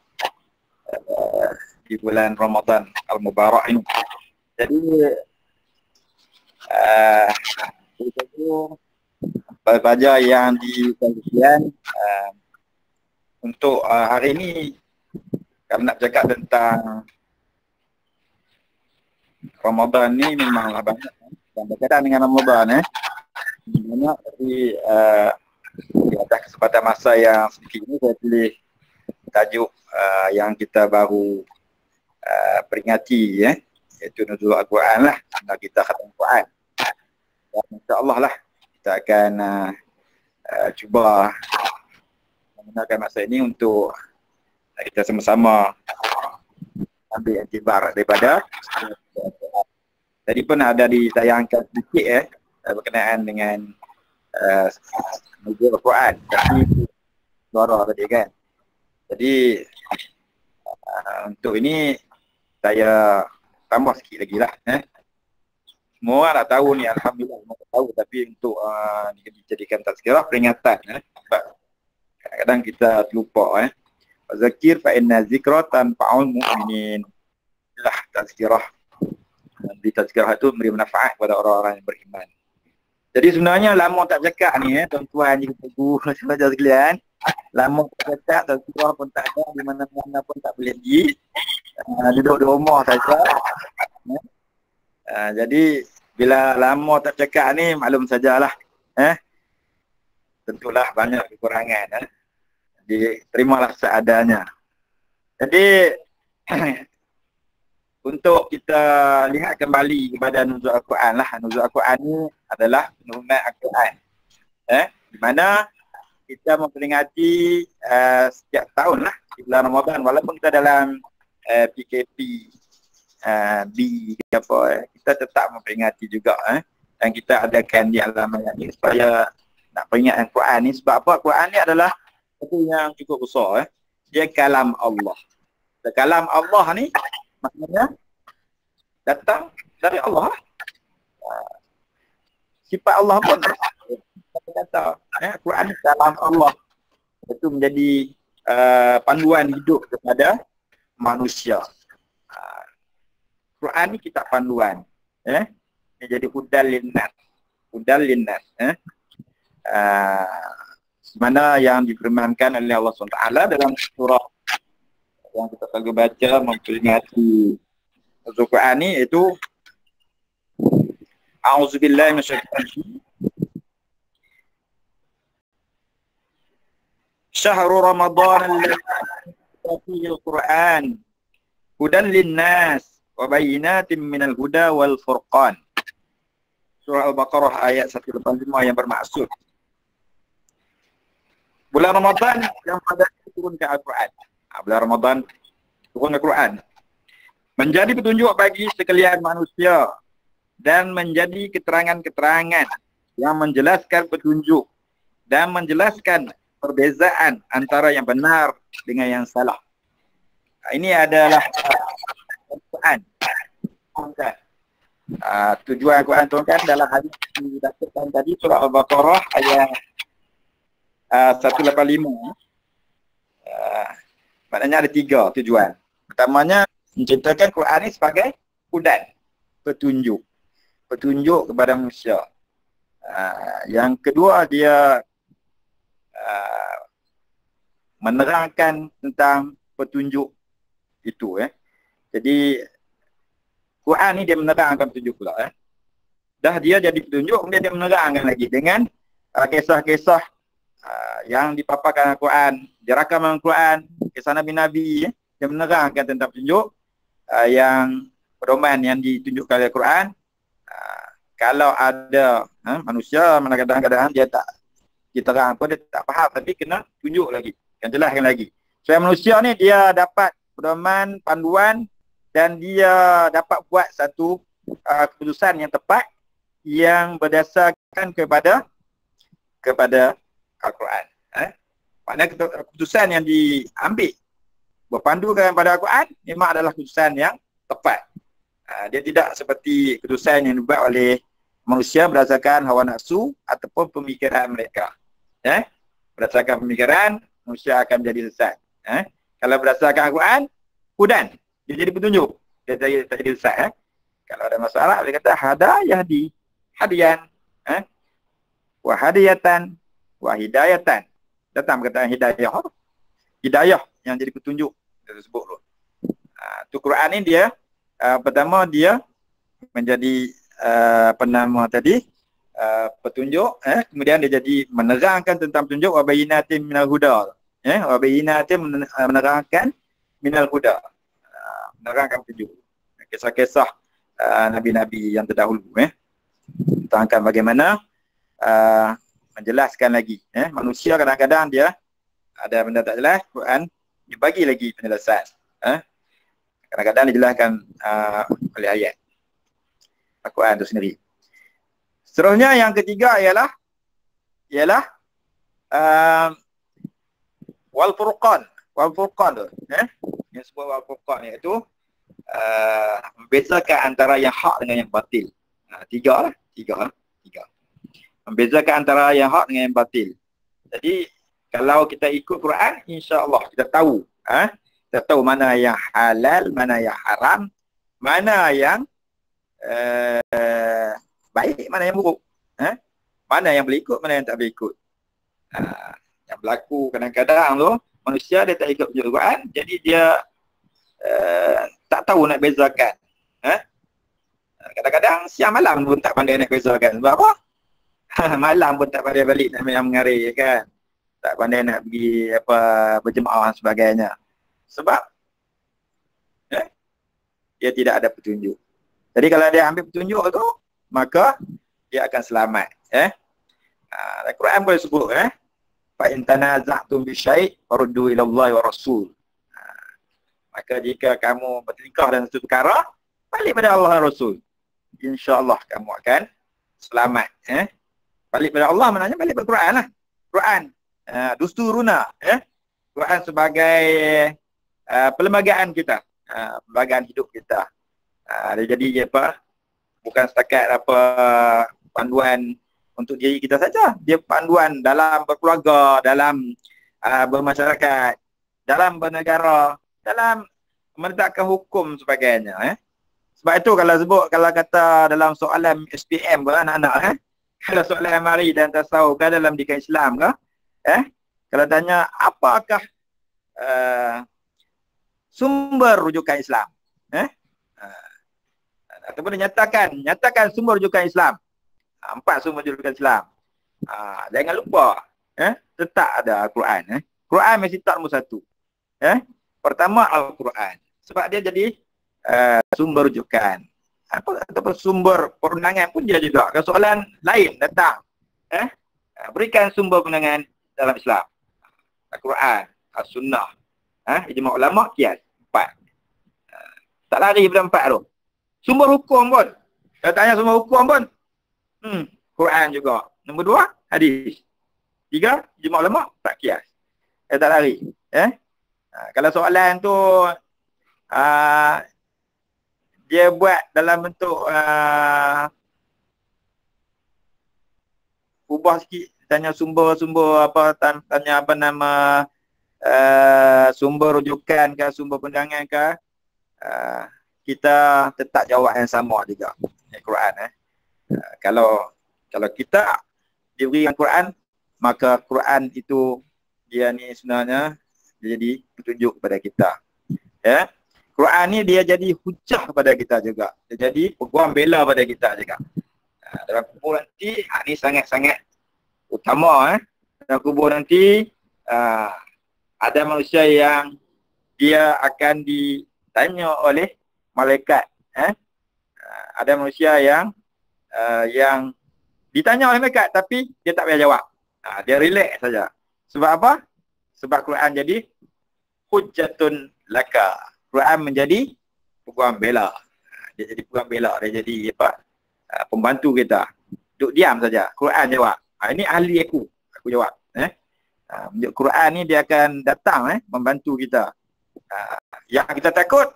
di bulan Ramadan Al-Mubarak ini. Jadi pelajar yang dikasihan untuk hari ini kami nak bercakap tentang Ramadan ni memanglah banyak dan berkaitan dengan Ramadan banyak, tapi di atas kesempatan masa yang sedikit ini saya pilih tajuk yang kita baru peringati iaitu Nuzul Al-Quran lah, kita khatam Al-Quran. Dan insya-Allah lah kita akan cuba menggunakan masa ini untuk kita sama-sama ambil iktibar daripada tadi pun ada ditayangkan sedikit berkenaan dengan Nuzul Al-Quran. Tapi suara tadi kan. Jadi untuk ini saya tambah sikit lagi lah. Semua orang dah tahu ni, alhamdulillah semua dah tahu, tapi untuk dijadikan tazkirah peringatan. Sebab kadang-kadang kita terlupa. Zakir fa inna zikra tanfa'ul mu'minin. Itulah tazkirah. Di tazkirah itu memberi manfaat kepada orang-orang yang beriman. Jadi sebenarnya lama tak cakap ni, tuan-tuan cikgu pelajar sekalian. Lama tak cakap, tazkirah pun tak ada, di mana-mana pun tak boleh pergi. Duduk di rumah saja. Jadi bila lama tak cakap ni, maklum sajalah. Tentulah banyak kekurangan. Jadi terimalah seadanya. Jadi untuk kita lihat kembali kepada nuzul Al-Quran lah. Nuzul Al-Quran ni adalah penurunan Al-Quran. Di mana kita memperingati setiap tahun lah di bulan Ramadan. Walaupun kita dalam PKP apa, kita tetap memperingati juga. Dan kita adakan di alam ayat ni supaya nak peringat Al-Quran ni. Sebab apa? Al-Quran ni adalah satu yang cukup besar. Dia kalam Allah. Dan kalam Allah ni maknanya datang dari Allah. Sifat Allah pun kata Al-Quran kalam Allah. Itu menjadi panduan hidup kepada manusia. Quran ni kitab panduan. Dia jadi hudal linnas. Hudal linnas. Mana yang difirmankan oleh Allah SWT dalam surah yang kita selalu baca memperingati Al-Quran ni, iaitu A'udzubillahi minasyaitonir Syahrul Ramadan alladzi fihi al-Quran hudan linnas wa bayyinatin minal huda wal furqan. Surah Al-Baqarah ayat 185 yang bermaksud bulan Ramadan yang pada turunkan Al-Quran. Bulan Ramadan turun Al-Quran menjadi petunjuk bagi sekalian manusia dan menjadi keterangan-keterangan yang menjelaskan petunjuk dan menjelaskan perbezaan antara yang benar dengan yang salah. Ini adalah Al-Quran. Tujuan Al-Quran turunkan dalam hadis didapatkan tadi surah Al-Baqarah ayat 185. Maknanya ada 3 tujuan. Pertamanya menceritakan Quran ini sebagai hudan, petunjuk. Petunjuk kepada manusia. Yang kedua, dia menerangkan tentang petunjuk itu. Jadi Quran ni dia menerangkan petunjuk pula. Dah dia jadi petunjuk, kemudian dia menerangkan lagi dengan kisah-kisah yang dipaparkan Al-Quran, dirakam Al-Quran, kisah Nabi-Nabi, dia menerangkan tentang petunjuk yang pedoman yang ditunjukkan oleh Al-Quran. Kalau ada manusia mana kadang-kadang dia tak diterang pun, dia tak faham, tapi kena tunjuk lagi, kan jelaskan lagi. Supaya manusia ni dia dapat pedoman, panduan, dan dia dapat buat satu keputusan yang tepat yang berdasarkan kepada Al-Quran. Maknanya keputusan yang diambil berpandukan pada Al-Quran memang adalah keputusan yang tepat. Dia tidak seperti keputusan yang dibuat oleh manusia berdasarkan hawa nafsu ataupun pemikiran mereka. Berdasarkan pemikiran, manusia akan menjadi sesat. Kalau berdasarkan Al-Quran, hudan, dia jadi petunjuk, dia tak jadi sesat. Kalau ada masalah, dia kata hadayahdi, hadian, wa hadiyatan, wa hidayatan. Datang perkataan hidayah. Hidayah yang jadi petunjuk, dia sebut dulu. Tu Quran ni dia pertama dia menjadi penama tadi petunjuk, kemudian dia jadi menerangkan tentang petunjuk wa bayyinatin minal huda. Wa bayyinatin menerangkan minal huda. Menerangkan petunjuk. Kisah-kisah nabi-nabi yang terdahulu, tentangkan bagaimana menjelaskan lagi. Manusia kadang-kadang dia ada benda tak jelas, Quran dia bagi lagi penjelasan. Kadang-kadang dijelaskan oleh ayat Al-Quran itu sendiri. Seterusnya yang ketiga ialah wal furqan tu, yang sebut wal furqan iaitu membezakan antara yang hak dengan yang batil. Tiga. Membezakan antara yang hak dengan yang batil. Jadi kalau kita ikut Quran, insya-Allah kita tahu, kita tahu mana yang halal, mana yang haram, mana yang baik, mana yang buruk. Mana yang boleh ikut, mana yang tak boleh ikut. Yang berlaku kadang-kadang tu, manusia dia tak ikut Quran, jadi dia tak tahu nak bezakan. Kadang-kadang siang malam pun tak pandai nak bezakan. Sebab apa? Malam pun tak pandai balik nak mengarik kan. Tak pandai nak pergi berjemaah dan sebagainya. Sebab dia tidak ada petunjuk. Jadi kalau dia ambil petunjuk tu, maka dia akan selamat. Al-Quran boleh sebut fa in tanaza'tum bi syai' faruddu ila Allah wa Rasul. Maka jika kamu bertengkar dalam satu perkara, balik pada Allah dan Rasul. InsyaAllah kamu akan selamat. Balik pada Allah maknanya balik pada Quran lah. Quran. Dusturuna. Quran sebagai perlembagaan kita. Perlembagaan hidup kita. Dia jadi bukan setakat panduan untuk diri kita saja. Dia panduan dalam berkeluarga, dalam bermasyarakat, dalam bernegara, dalam menegakkan hukum sebagainya. Sebab itu kalau kata dalam soalan SPM ke anak-anak, kalau soalan mari dan tasawuf ke dalam didikan Islam ke, kalau tanya apakah sumber rujukan Islam, ataupun nyatakan sumber rujukan Islam. 4 sumber rujukan Islam. Jangan lupa, tetap ada Al-Quran. Quran mesti tak nombor 1. Pertama Al-Quran. Sebab dia jadi sumber rujukan. Ataupun sumber perundangan pun dia juga. Kalau soalan lain datang, berikan sumber perundangan dalam Islam. Al-Quran, As-Sunnah, ijma' ulama, qiyas. 4. Tak lari pada 4 tu. Sumber hukum pun. Kalau tanya sumber hukum pun, Quran juga. Nombor 2, hadis. 3, ijma' ulama, 4 qiyas. Tak lari. Kalau soalan tu dia buat dalam bentuk ubah sikit, tanya sumber-sumber tanya sumber rujukan ke, sumber pendangan ke, kita tetap jawab yang sama juga. Quran. Kalau kita diberi Quran, maka Quran itu dia ni sebenarnya dia jadi petunjuk kepada kita. Quran ni dia jadi hujah kepada kita juga. Dia jadi peguam bela pada kita juga. Dalam kubur nanti, ni sangat-sangat utama. Dalam kubur nanti, ada manusia yang dia akan ditanya oleh malaikat. Ada manusia yang ditanya oleh malaikat tapi dia tak payah jawab. Dia relax saja. Sebab apa? Sebab Quran jadi hujjatun laka. Quran menjadi peguam bela. Dia jadi peguam bela. Dia jadi pembantu kita. Duduk diam saja. Quran jawab. Ini ahli aku jawab. Quran ni dia akan datang membantu kita. Yang kita takut,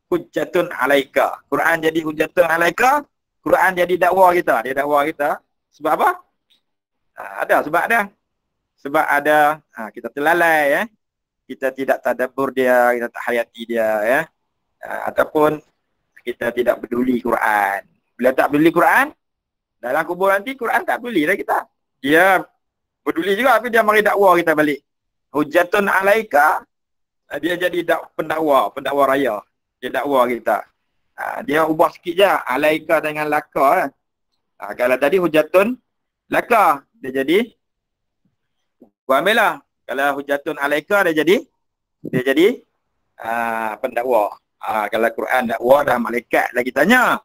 hujjatun alaika. Quran jadi hujjatun alaika. Quran jadi dakwah kita. Dia dakwah kita. Sebab apa? Ada sebab ada. Sebab ada kita terlalai, kita tidak tadabbur dia, kita tak hayati dia, ataupun kita tidak peduli Quran. Bila tak peduli Quran, dalam kubur nanti Quran tak peduli dah kita. Dia peduli juga tapi dia mari dakwah kita balik. Hujjatun alaika, dia jadi pendakwa raya. Dia dakwa kita. Dia ubah sikit je alaika dengan laka. Kalau tadi hujjatun laka, dia jadi bela. Kalau hujjatun alaika dia jadi pendakwa. Kalau Quran dakwa dah malaikat lagi tanya.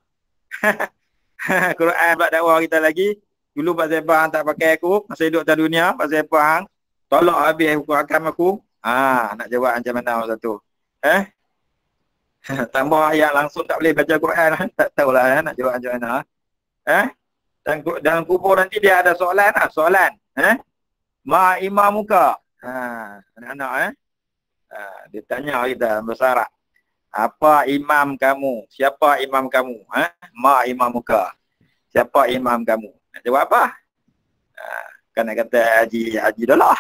Quran buat dakwa kita lagi. Dulu pasal apa hang tak pakai aku masa hidup atas dunia, pasal apa hang tolak habis hukum hakam aku. Nak jawab macam mana masa tu? Tambah ayat langsung tak boleh baca Quran, tak tahulah nak jawab macam mana. Dan dalam kubur nanti dia ada soalan. Ma imamuka. Anak-anak dia tanya kita bahasa Arab. Apa imam kamu? Siapa imam kamu? Ma imam muka. Siapa imam kamu? Nak jawab apa? Kan nak kata Haji dah lah.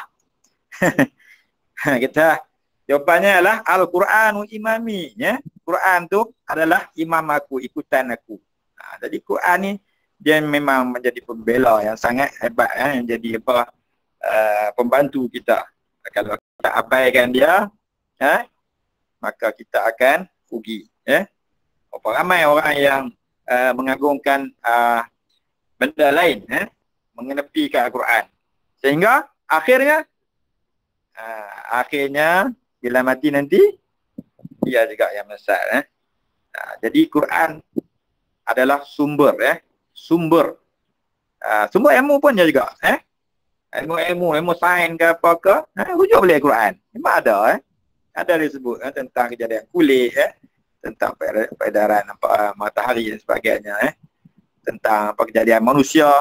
Kita jawapannya adalah Al-Quran imami, ya. Quran tu adalah imam aku, ikutan aku. Jadi Quran ni dia memang menjadi pembela yang sangat hebat, yang jadi pembantu kita. Kalau kita abaikan dia, maka kita akan rugi, ya. Berapa ramai orang yang mengagungkan benda lain, mengenepikan Al-Quran. Sehingga akhirnya bila mati nanti dia juga yang menyesal. Jadi Quran adalah sumber, sumber ilmu pun dia juga, ilmu sains ke apa ke, rujuk boleh Quran. Memang ada, ada disebut tentang kejadian kulit, tentang peredaran matahari dan sebagainya, tentang apa kejadian manusia,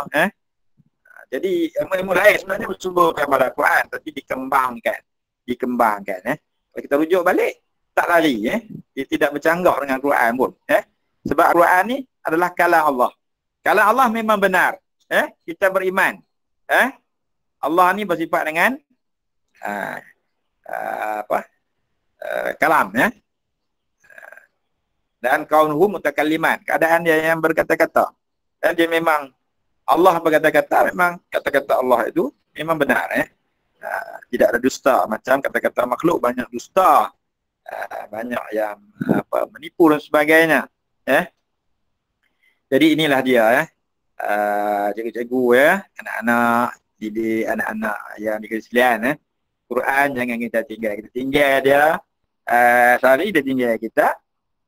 Jadi ilmu-ilmu lain sebenarnya bersumber daripada Quran, tapi dikembangkan. Kalau kita rujuk balik, tak lari, dia tidak bercanggah dengan Quran pun, Sebab Quran ni adalah kalam Allah. Kalam Allah memang benar, kita beriman, Allah ni bersifat dengan kalam, dan kaunuhu mutakalliman, keadaan dia yang berkata-kata. Dan dia memang Allah berkata-kata, memang kata-kata Allah itu memang benar, tidak ada dusta. Macam kata-kata makhluk banyak dusta, banyak yang menipu dan sebagainya, Jadi inilah dia, cikgu-cikgu, anak-anak didik, anak-anak yang dikasih sekalian, Quran jangan kita tinggal. Kita tinggal dia sehari, dia tinggal kita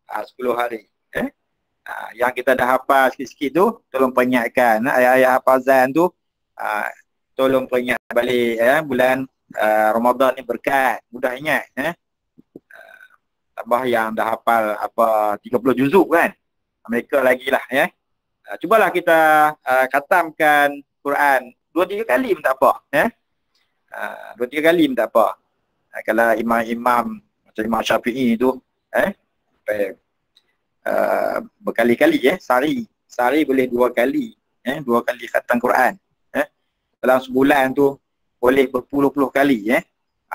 10 hari. Yang kita dah hafal sikit-sikit tu, tolong peringatkan. Ayat-ayat hafazan tu, tolong peringat balik. Bulan Ramadan ni berkat, mudah ingat. Tambah yang dah hafal 30 juzuk kan. Mereka lagi lah, cubalah kita khatamkan Quran 2-3 kali pun tak apa, 2-3 kali pun tak apa. Kalau imam-imam macam Imam Syafi'i tu, berkali-kali, sehari boleh 2 kali, 2 kali khatam Quran, dalam sebulan tu boleh berpuluh-puluh kali,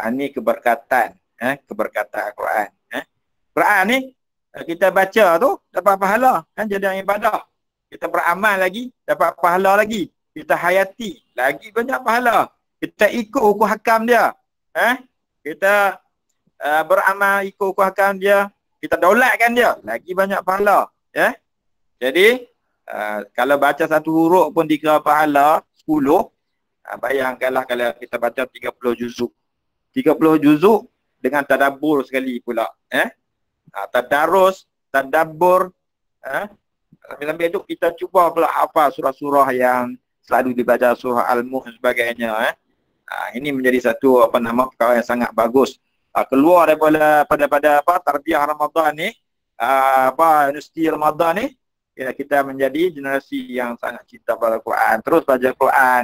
ini keberkatan, keberkatan Quran. Quran ni kita baca tu dapat pahala, jadi ibadah. Kita beramal lagi dapat pahala lagi. Kita hayati lagi banyak pahala. Kita ikut hukum hakam dia, kita beramal ikut hukum hakam dia, kita daulatkan dia, lagi banyak pahala, Jadi kalau baca satu huruf pun dikira pahala 10. Bayangkanlah kalau kita baca 30 juzuk. 30 juzuk dengan tadabbur sekali pula, tadarus, tadabbur, sambil itu kita cuba pula hafal surah-surah yang selalu dibaca, surah Al-Mulk dan sebagainya, Ini menjadi satu perkara yang sangat bagus. Keluar daripada tarbiyah Ramadan ni, universiti Ramadan ni, kita menjadi generasi yang sangat cinta pada Quran. Terus baca Quran,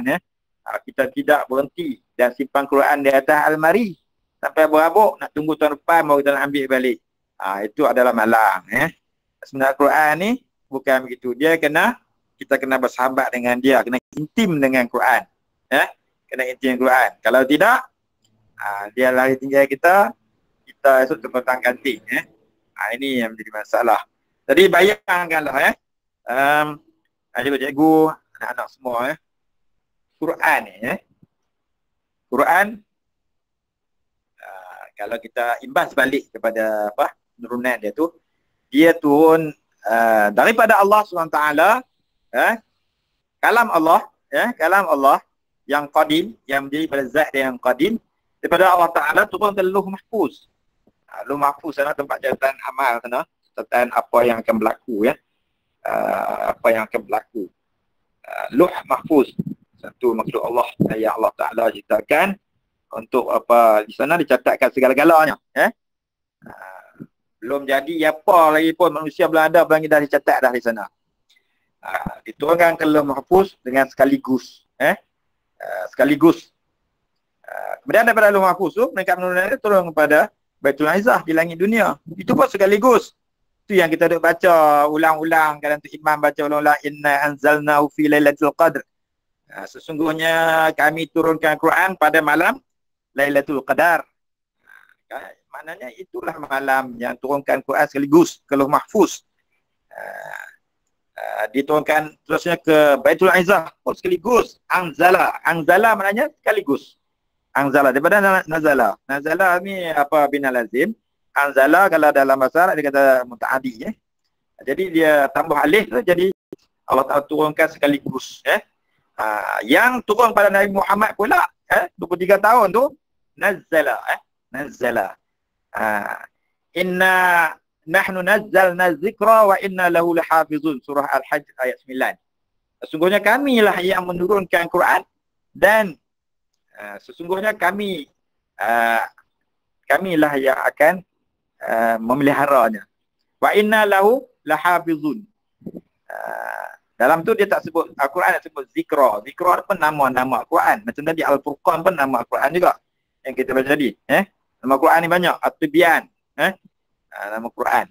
kita tidak berhenti dan simpan Quran di atas almari sampai berhabuk, nak tunggu tahun depan baru kita nak ambil balik. Itu adalah malang, Sebenarnya Quran ni bukan begitu. Kita kena bersahabat dengan dia, kena intim dengan Quran, kena intim dengan Quran. Kalau tidak, dia lari tinggal kita esok terpentang ganting, ini yang menjadi masalah. Jadi bayangkanlah, cikgu, anak-anak semua, Quran ni, Quran, kalau kita imbas balik kepada penurunan dia tu, dia turun daripada Allah SWT, kalam Allah, kalam Allah yang qadim, yang menjadi pada zat dia yang qadim, daripada Allah Ta'ala turun ke Lauh Mahfuz. Lauh Mahfuz adalah tempat catatan amal, catatan apa yang akan berlaku, apa yang akan berlaku. Lauh Mahfuz, satu makhluk Allah yang Allah Ta'ala ciptakan untuk di sana dicatatkan segala-galanya, belum jadi apa lagi pun, manusia belum ada, belum dah dicatat dah di sana. Diturunkan ke Lauh Mahfuz dengan sekaligus, sekaligus Kemudian daripada Lauh Mahfuz tu, mereka menurunkan turun kepada Baitul Izzah di langit dunia. Itu pun sekaligus. Itu yang kita duk baca ulang-ulang. Kadang tu imam baca ulang-ulang. Inna anzalnahu fi lailatul qadr. Sesungguhnya kami turunkan Quran pada malam Lailatul Qadar. Maknanya itulah malam yang turunkan Quran sekaligus ke Lauh Mahfuz. Diturunkan terusnya ke Baitul Izzah pun sekaligus. Anzala maknanya sekaligus. Anzala daripada nazala. Nazala ni apa bina lazim. Anzala kalau dalam bahasa Arab dia kata mutaaddi. Jadi dia tambah alif tu jadi Allah Taala turunkan sekaligus. Yang turun pada Nabi Muhammad pula 23 tahun tu Nazzala. Inna nahnu nazzalna dzikra wa inna lahu lahafizun. Surah Al-Hajj ayat 9. Sesungguhnya kamilah yang menurunkan Quran dan sesungguhnya kamilah yang akan memeliharanya. Wa inna lahu lahafizun. Dalam tu dia tak sebut Al-Quran, tak sebut zikra. Zikra pun nama-nama Al-Quran. Macam tadi Al-Furqan pun nama Al-Quran juga. Yang kita baca tadi. Nama Al-Quran ni banyak. At-Tibyan. Nama Quran.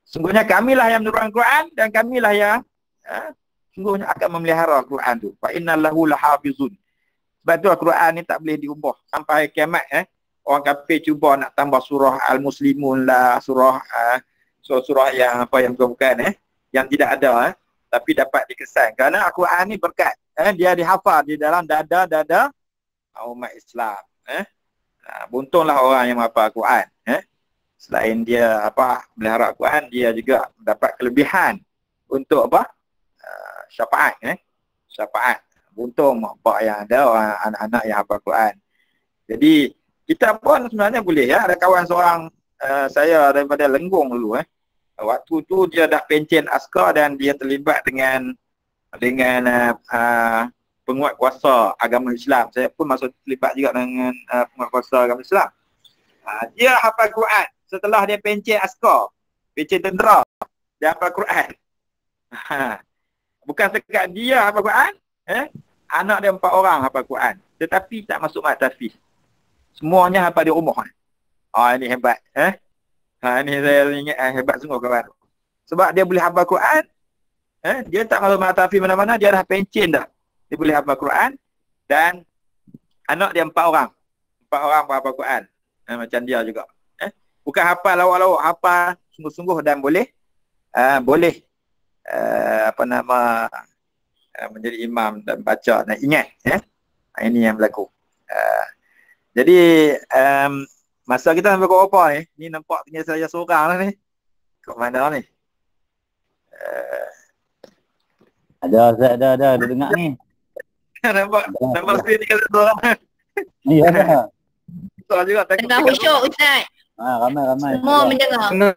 Sungguhnya kamilah yang menurunkan Quran dan kamilah yang sungguhnya akan memelihara Al-Quran tu. Fa innallahu lahafizun. Sebab tu Al-Quran ni tak boleh diubah. Sampai kiamat. Orang kafir cuba nak tambah surah Al-Muslimun lah. Surah yang apa yang bukan. Yang tidak ada. Tapi dapat dikesan. Kerana Al-Quran ni berkat. Dia dihafal di dalam dada-dada umat Islam. Buntunglah orang yang menghafal Al-Quran. Selain dia melihara Al-Quran, dia juga dapat kelebihan untuk syafaat. Syafaat. Buntung mak pak yang ada, orang anak-anak yang hafal Al-Quran. Jadi kita pun sebenarnya boleh Ada kawan seorang saya daripada Lenggong dulu. Waktu tu dia dah pencen askar dan dia terlibat dengan penguat kuasa agama Islam. Saya pun masuk terlibat juga dengan penguat kuasa agama Islam. Dia hafal Quran setelah dia pencen askar, pencen tentera, dia hafal Quran. Bukan sekat dia hafal Quran, anak dia 4 orang hafal Quran, tetapi tak masuk mat tahfiz. Semuanya hafal di rumah. Ini hebat. Ini saya ingat hebat sungguh kawan. Sebab dia boleh hafal Quran. Dia tak masuk mat tahfiz mana-mana, dia dah pencen dah. Dia boleh hafal Quran dan anak dia 4 orang. 4 orang hafal Quran. Macam dia juga. Bukan hafal lawak-lawak, hafal sungguh-sungguh dan boleh menjadi imam dan baca dan ingat. Ini yang berlaku. Jadi masa kita sampai ke apa ni? Ni nampak tinggal saya seorang lah ni. Kat mana ni? Ada. Dia dengar ni. Nampak screen tinggal seorang. Ya, ada. Soal juga Tengah khusyuk Ustaz. Ramai. Semua mendengar.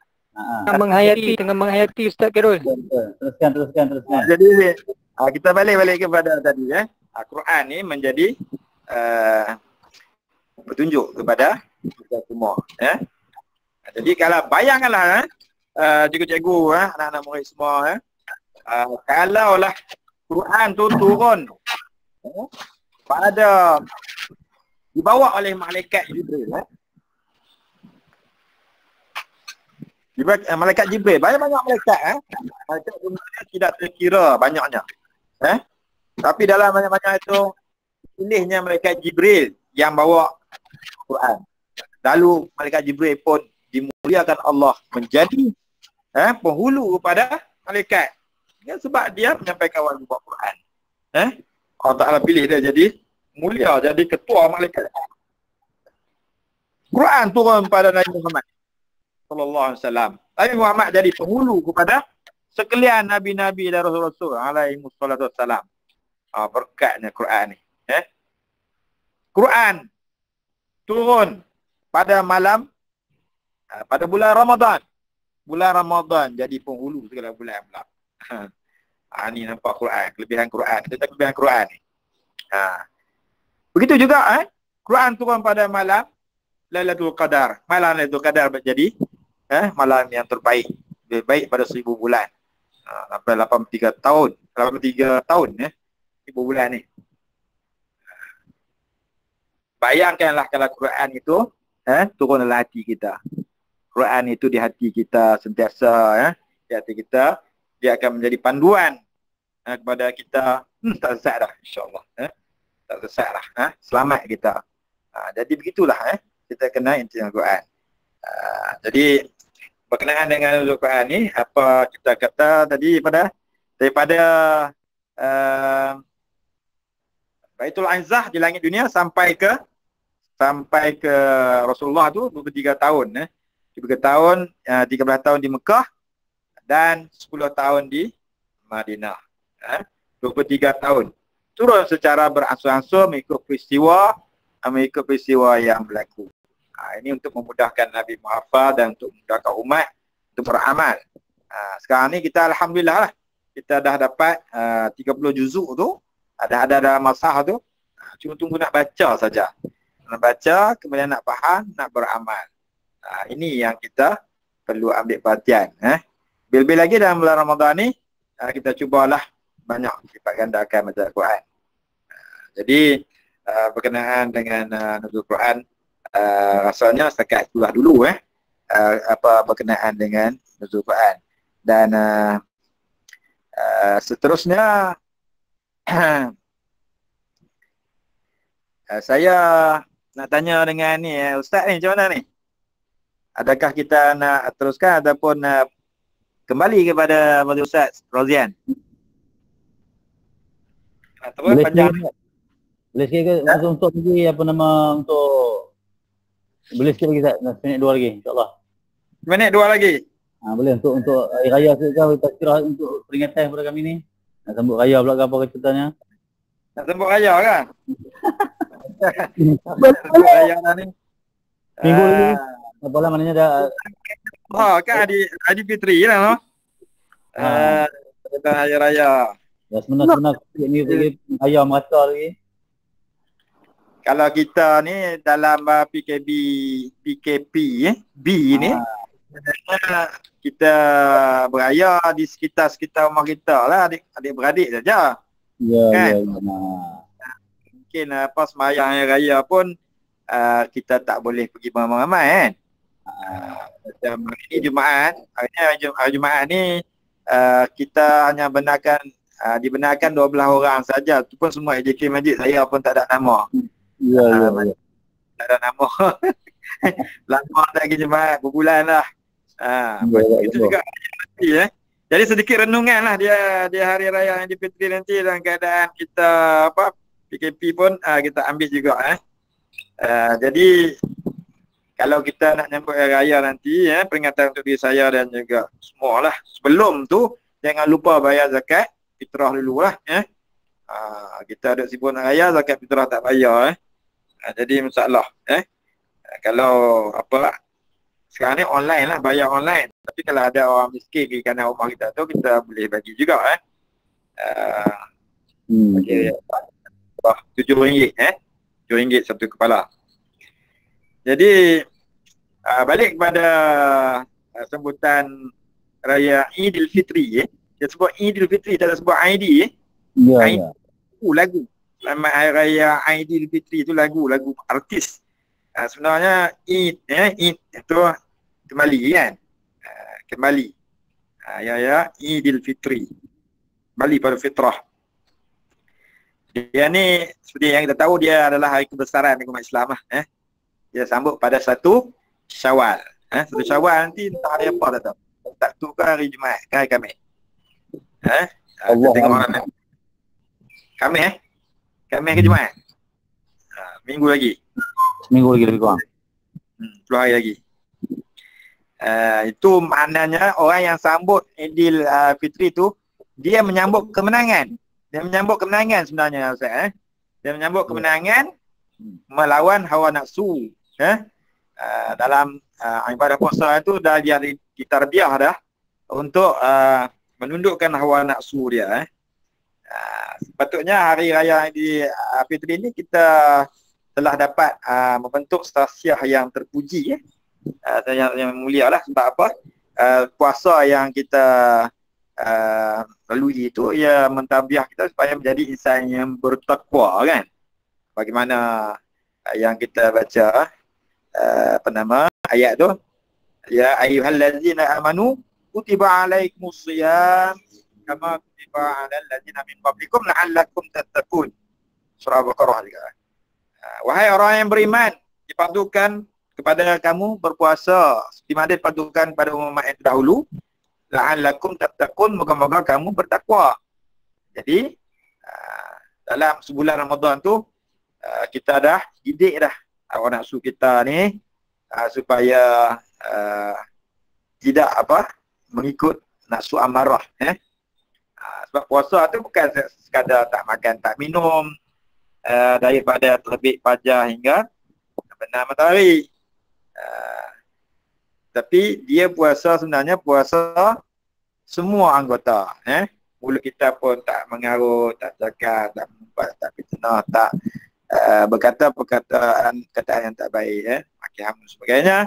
Tengah menghayati Ustaz Khairul. Teruskan. Jadi kita balik kepada tadi Al-Quran ni menjadi petunjuk kepada kita semua. Jadi kalau bayangkanlah cikgu-cikgu anak-anak murid semua kalaulah Quran tu turun pada dibawa oleh malaikat Jibril. Malaikat Jibril, banyak malaikat malaikat tidak terkira banyaknya. Tapi dalam banyak-banyak itu pilihnya malaikat Jibril yang bawa Quran. Lalu malaikat Jibril pun dimuliakan Allah menjadi penghulu kepada malaikat. Sebab dia menyampaikan wahyu Quran. Allah Ta'ala pilih dia jadi mulia, jadi ketua malaikat. Quran turun pada Nabi Muhammad sallallahu alaihi wasallam. Nabi Muhammad jadi penghulu kepada sekalian nabi-nabi dan rasul-rasul alaihi wassalam. Berkatnya Quran ni. Quran turun pada malam pada bulan Ramadan. Bulan Ramadan jadi penghulu segala bulan pula. Ni nampak Quran, kelebihan Quran. Kita kelebihan Quran ni. Begitu juga Quran turun pada malam Lailatul Qadar. Malam Lailatul Qadar menjadi malam yang terbaik. Lebih baik pada 1000 bulan. Sampai 83 tahun. 83 tahun 1000 bulan ni. bayangkanlah kalau Quran itu turun dalam hati kita. Quran itu di hati kita sentiasa, di hati kita, dia akan menjadi panduan kepada kita. Tak sesat dah, insyaAllah. Tak sesat lah, selamat kita. Jadi begitulah, kita kena inti Al-Quran. Jadi berkenaan dengan Al-Quran ni, apa kita kata tadi daripada Baitul Izzah di langit dunia sampai ke Rasulullah tu 23 tahun. 23 tahun, 13 tahun di Mekah dan 10 tahun di Madinah. 23 tahun. Turun secara beransur-ansur mengikut peristiwa yang berlaku. Ini untuk memudahkan Nabi menghafal dan untuk memudahkan umat untuk beramal. Sekarang ni kita alhamdulillah lah, kita dah dapat 30 juzuk tu, ada dalam masah tu. Cuma tunggu nak baca saja. Nak baca, kemudian nak faham, nak beramal. Ini yang kita perlu ambil perhatian. Bil-bil lagi dalam bulan Ramadan ni, kita cubalah banyak lipat gandakan baca Al-Quran. Jadi berkenaan dengan nuzul Quran, rasanya setakat itulah dulu apa berkenaan dengan nuzul Quran. Dan seterusnya saya nak tanya dengan ni Ustaz ni, macam mana ni? Adakah kita nak teruskan ataupun kembali kepada Ustaz Rozian? Ataupun panjang? Boleh sikit ke untuk lagi apa nama untuk boleh sikit lagi Ustaz, minit 2 lagi insya-Allah. Minit 2 lagi. Boleh untuk hari raya ke tazkirah untuk peringatan kepada kami ni. Nak sambut raya pula ke apa ceritanya? Nak sambut raya kan? Sambut raya dah ni. Minggu lagi. Apa lah maknanya dah kan Adi Fitri lah. Kita hari raya. Ya sebenar ni raya merata lagi. Kalau kita ni dalam PKP B ni kita beraya di sekitar rumah kita lah, adik-beradik saja. Ya, kan? Ya. Mungkin pas sembahyang hari raya pun kita tak boleh pergi ramai-ramai kan. Macam ini Jumaat, hari Jumaat ni kita hanya dibenarkan 12 orang saja. Itu pun semua AJK Masjid, saya pun tak ada nama. Ya. Tak ada nama. Lama lagi Jumaat, berbulan lah. Itu juga jadi sedikit renungan lah dia hari raya Aidil Fitri nanti dalam keadaan kita PKP pun kita ambil juga jadi kalau kita nak nyambut hari raya nanti peringatan untuk diri saya dan juga semua lah, sebelum tu jangan lupa bayar zakat fitrah dulu lah kita ada sibuk nak raya, zakat fitrah tak bayar jadi masalah kalau sekarang ni online lah, bayar online. Tapi kalau ada orang miskin di kanan rumah kita tu, kita boleh bagi juga okey. RM7 RM7 satu kepala. Jadi balik kepada sambutan raya Aidil Fitri dia sebut Aidil Fitri, tak ada sebut ID Ya. lagu. Selamat Hari Raya Aidil Fitri itu lagu artis. Sebenarnya Eid itu kembali kan. Kembali. Ya Aidil Fitri. Kembali pada fitrah. Dia ni seperti yang kita tahu dia adalah hari kebesaran umat Islam lah. Dia sambut pada 1 Syawal. 1 Syawal nanti entah hari apa tak tahu. Tak tu ke hari Jumaat, ke hari Khamis. Kita tengok orang Khamis Khamis ke Jumaat? Minggu lagi. Seminggu lagi lebih kurang. 10 hari lagi. Itu maknanya orang yang sambut Aidil Fitri tu dia menyambut kemenangan. Dia menyambut kemenangan sebenarnya Ustaz. Dia menyambut kemenangan melawan hawa nafsu. Dalam ibadah puasa itu dah dia ditarbiah dah untuk menundukkan hawa nafsu dia. Sepatutnya hari raya Aidil Fitri ni kita telah dapat membentuk stasiah yang terpuji yang mulia lah. Sebab apa? Puasa yang kita lalui itu ia mentarbiah kita supaya menjadi insan yang bertakwa kan. Bagaimana yang kita baca apa nama ayat tu, ya ayyuhallazina amanu kutiba alaikumus shiyam kama kutiba alal ladzina min qablikum la'allakum tattaqun. Surah Al-Baqarah juga. Wahai orang yang beriman, dipadukan kepada kamu berpuasa seperti mana dipadukan pada umat yang terdahulu, la'allakum tattaqun, moga-moga kamu bertakwa. Jadi dalam sebulan Ramadan tu kita dah didik dah hawa nafsu kita ni supaya tidak mengikut nafsu amarah. Sebab puasa tu bukan sekadar tak makan tak minum daripada terbit fajar hingga benar matahari. Tapi dia puasa sebenarnya puasa semua anggota. Mulut kita pun tak mengarut, tak cakap, tak mengumpat, tak fitnah, tak berkata perkataan yang tak baik, maki ham dan sebagainya.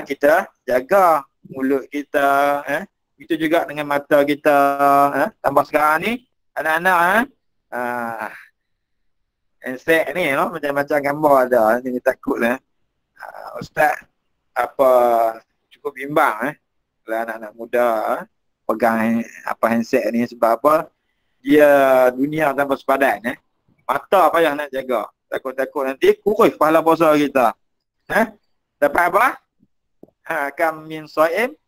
Kita jaga mulut kita, itu juga dengan mata kita. Tambah sekarang ni anak-anak insek ni macam-macam gambar ada, nanti takutlah. Ustaz cukup bimbang kalau anak-anak muda pegang handset ni, sebab apa? Dia dunia tanpa sepadan. Mata payah nak jaga. Takut-takut nanti kurus pahala puasa kita. Dapat apa? Kam min shaim.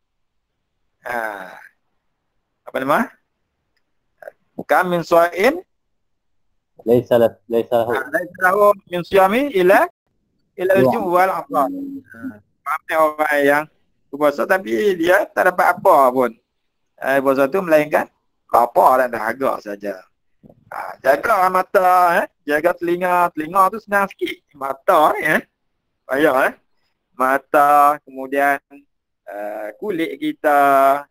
Apa nama? Kam min shaim. Laisa lahu min syami ila al-jum' wal 'afar. Ramai orang yang berpuasa tapi dia tak dapat apa pun. Puasa tu melainkan lapar dan dahaga saja. Jaga mata, jaga telinga. Telinga tu senang sikit. Mata ni, payah. Mata, kemudian kulit kita,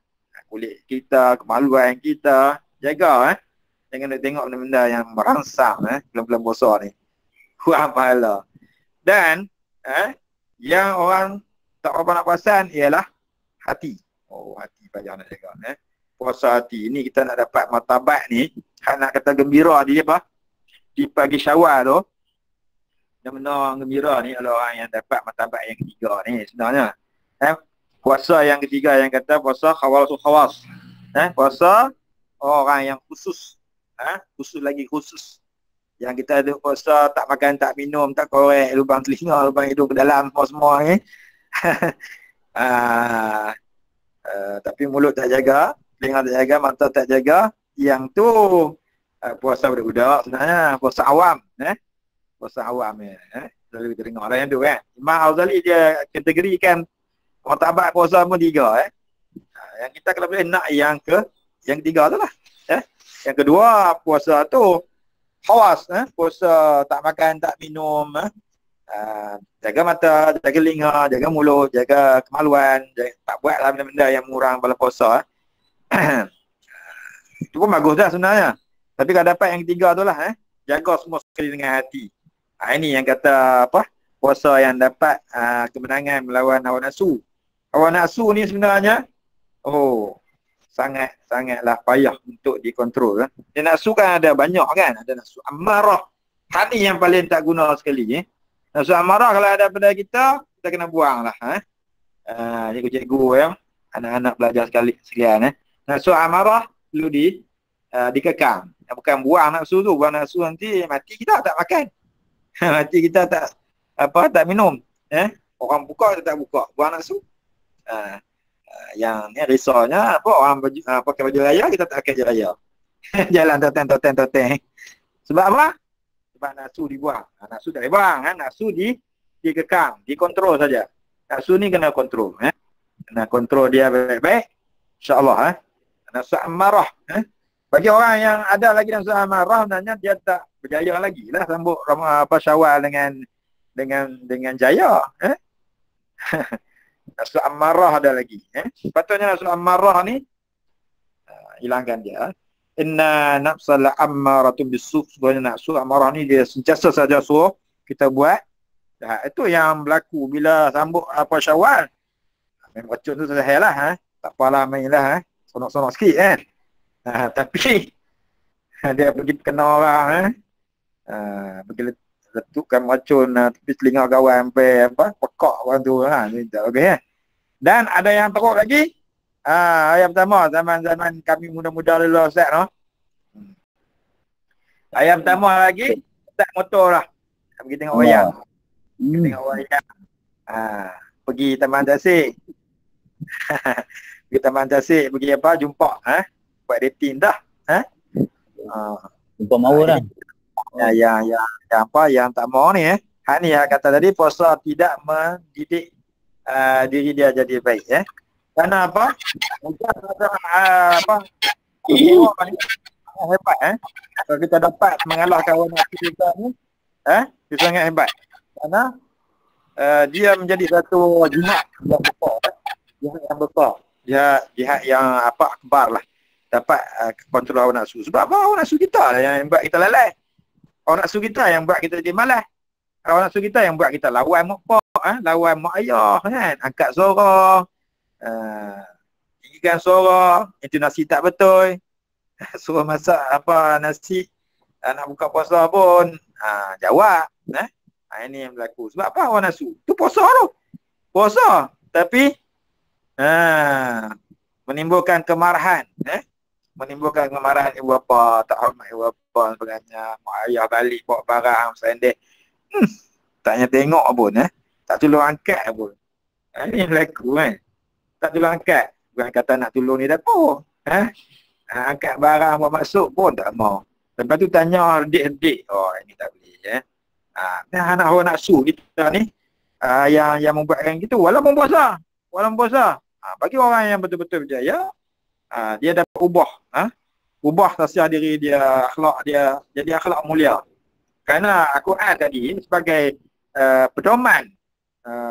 kemaluan kita. Jaga, jangan nak tengok benda-benda yang merangsang, bulan-bulan puasa ni. Kurang pahala. Dan, yang orang tak apa nak perasan ialah hati. Hati payah nak jaga. Puasa hati ni kita nak dapat martabat ni, nak kata gembira di apa? Di pagi Syawal tu. Yang benar gembira ni adalah orang yang dapat martabat yang ketiga ni sebenarnya. Puasa yang ketiga yang kata puasa khawasul khawas. Puasa orang yang khusus. Khusus lagi khusus. Yang kita ada puasa tak makan, tak minum, tak korek lubang telinga, lubang hidung ke dalam semua ni. Tapi mulut tak jaga, telinga tak jaga, mata tak jaga, yang tu puasa budak-budak sebenarnya, puasa awam. Puasa awam ni. Selalu kita dengar orang yang tu Imam Al-Ghazali dia kategorikan martabat puasa pun 3. Yang kita kalau boleh nak yang ketiga tu lah. Yang kedua puasa tu khawas, puasa tak makan, tak minum, jaga mata, jaga telinga, jaga mulut, jaga kemaluan, tak buatlah benda-benda yang mengurang dalam puasa. Itu pun bagus dah sebenarnya. Tapi kalau dapat yang ketiga tu lah, jaga semua sekali dengan hati. Ini yang kata puasa yang dapat kemenangan melawan hawa nafsu. Hawa nafsu ni sebenarnya sangatlah payah untuk dikontrol. Dia nafsu kan ada banyak kan, ada nafsu amarah. Tadi yang paling tak guna sekali. Nafsu amarah kalau ada pada kita kena buang lah. Cikgu-cikgu anak-anak belajar sekalian. Nafsu amarah perlu dikekang. Bukan buang nafsu tu, buang nafsu nanti mati kita tak makan. Mati kita tak minum. Orang buka kita tak buka, buang nafsu. Yang ni risaunya orang pakai baju raya, kita tak pakai baju raya. Jalan toteng. Sebab apa? Sebab nafsu dibuang. Nafsu tak dibuang, nafsu dikekang, dikontrol saja. Nafsu ni kena kontrol. Kena kontrol dia baik-baik. InsyaAllah. Nafsu amarah. Bagi orang yang ada lagi nafsu amarah, sebenarnya dia tak berjaya lagi lah sambut Syawal dengan jaya. Nafsu amarah ada lagi. Sepatutnya nafsu amarah ni hilangkan dia. Inna nafsal ammaratun bis-su'. Sebenarnya nafsu amarah ni dia sentiasa saja suruh kita buat. Itu yang berlaku bila sambut Syawal. Main racun tu sahih lah. Tak apalah mainlah. Sonok-sonok sikit kan. Tapi dia pergi kena orang. Pergi letukan racun tepi telinga kawan sampai pekak orang tu ni tak okey. Dan ada yang teruk lagi. Ayat pertama zaman-zaman kami muda-muda dulu Ustaz no. Ayat pertama lagi start motor lah. Pergi tengok wayang. Pergi tengok wayang. Pergi Taman Tasik. Pergi Taman Tasik, pergi jumpa buat dating dah. Jumpa mahu dah. Yang tak mau ni hak ni kata tadi puasa tidak mendidik diri dia jadi baik Karena apa? Mungkin hebat kalau kita dapat mengalahkan orang kita ni dia sangat hebat. Karena dia menjadi satu jihad yang besar. Jihad yang besar. Jihad yang akbar lah. Dapat kontrol hawa nafsu. Sebab apa? Hawa nafsu kita yang buat kita lalai. Hawa nafsu kita yang buat kita jadi malas. Hawa nafsu kita yang buat kita lawan mak pak, lawan mak ayah kan. Angkat suara. Tinggikan suara, intonasi tak betul. Suruh masak nasi nak buka puasa pun jawab ini yang berlaku. Sebab apa hawa nafsu? Tu puasa tu. Puasa tapi menimbulkan kemarahan menimbulkan kemarahan ibu bapa, tak hormat ibu bapa sebagainya, mak ayah balik bawa barang sendek. Taknya tengok pun tak tolong angkat pun. Ini yang berlaku kan. Tak tolong angkat. Bukan kata nak tolong ni dapur. Angkat barang buat masuk pun tak mau. Lepas tu tanya herdik-herdik. Oh ini tak boleh anak hawa nafsu kita ni yang membuatkan gitu walaupun puasa. Bagi orang yang betul-betul berjaya dia dapat ubah tasiah diri dia, akhlak dia jadi akhlak mulia. Kerana Al-Quran tadi sebagai pedoman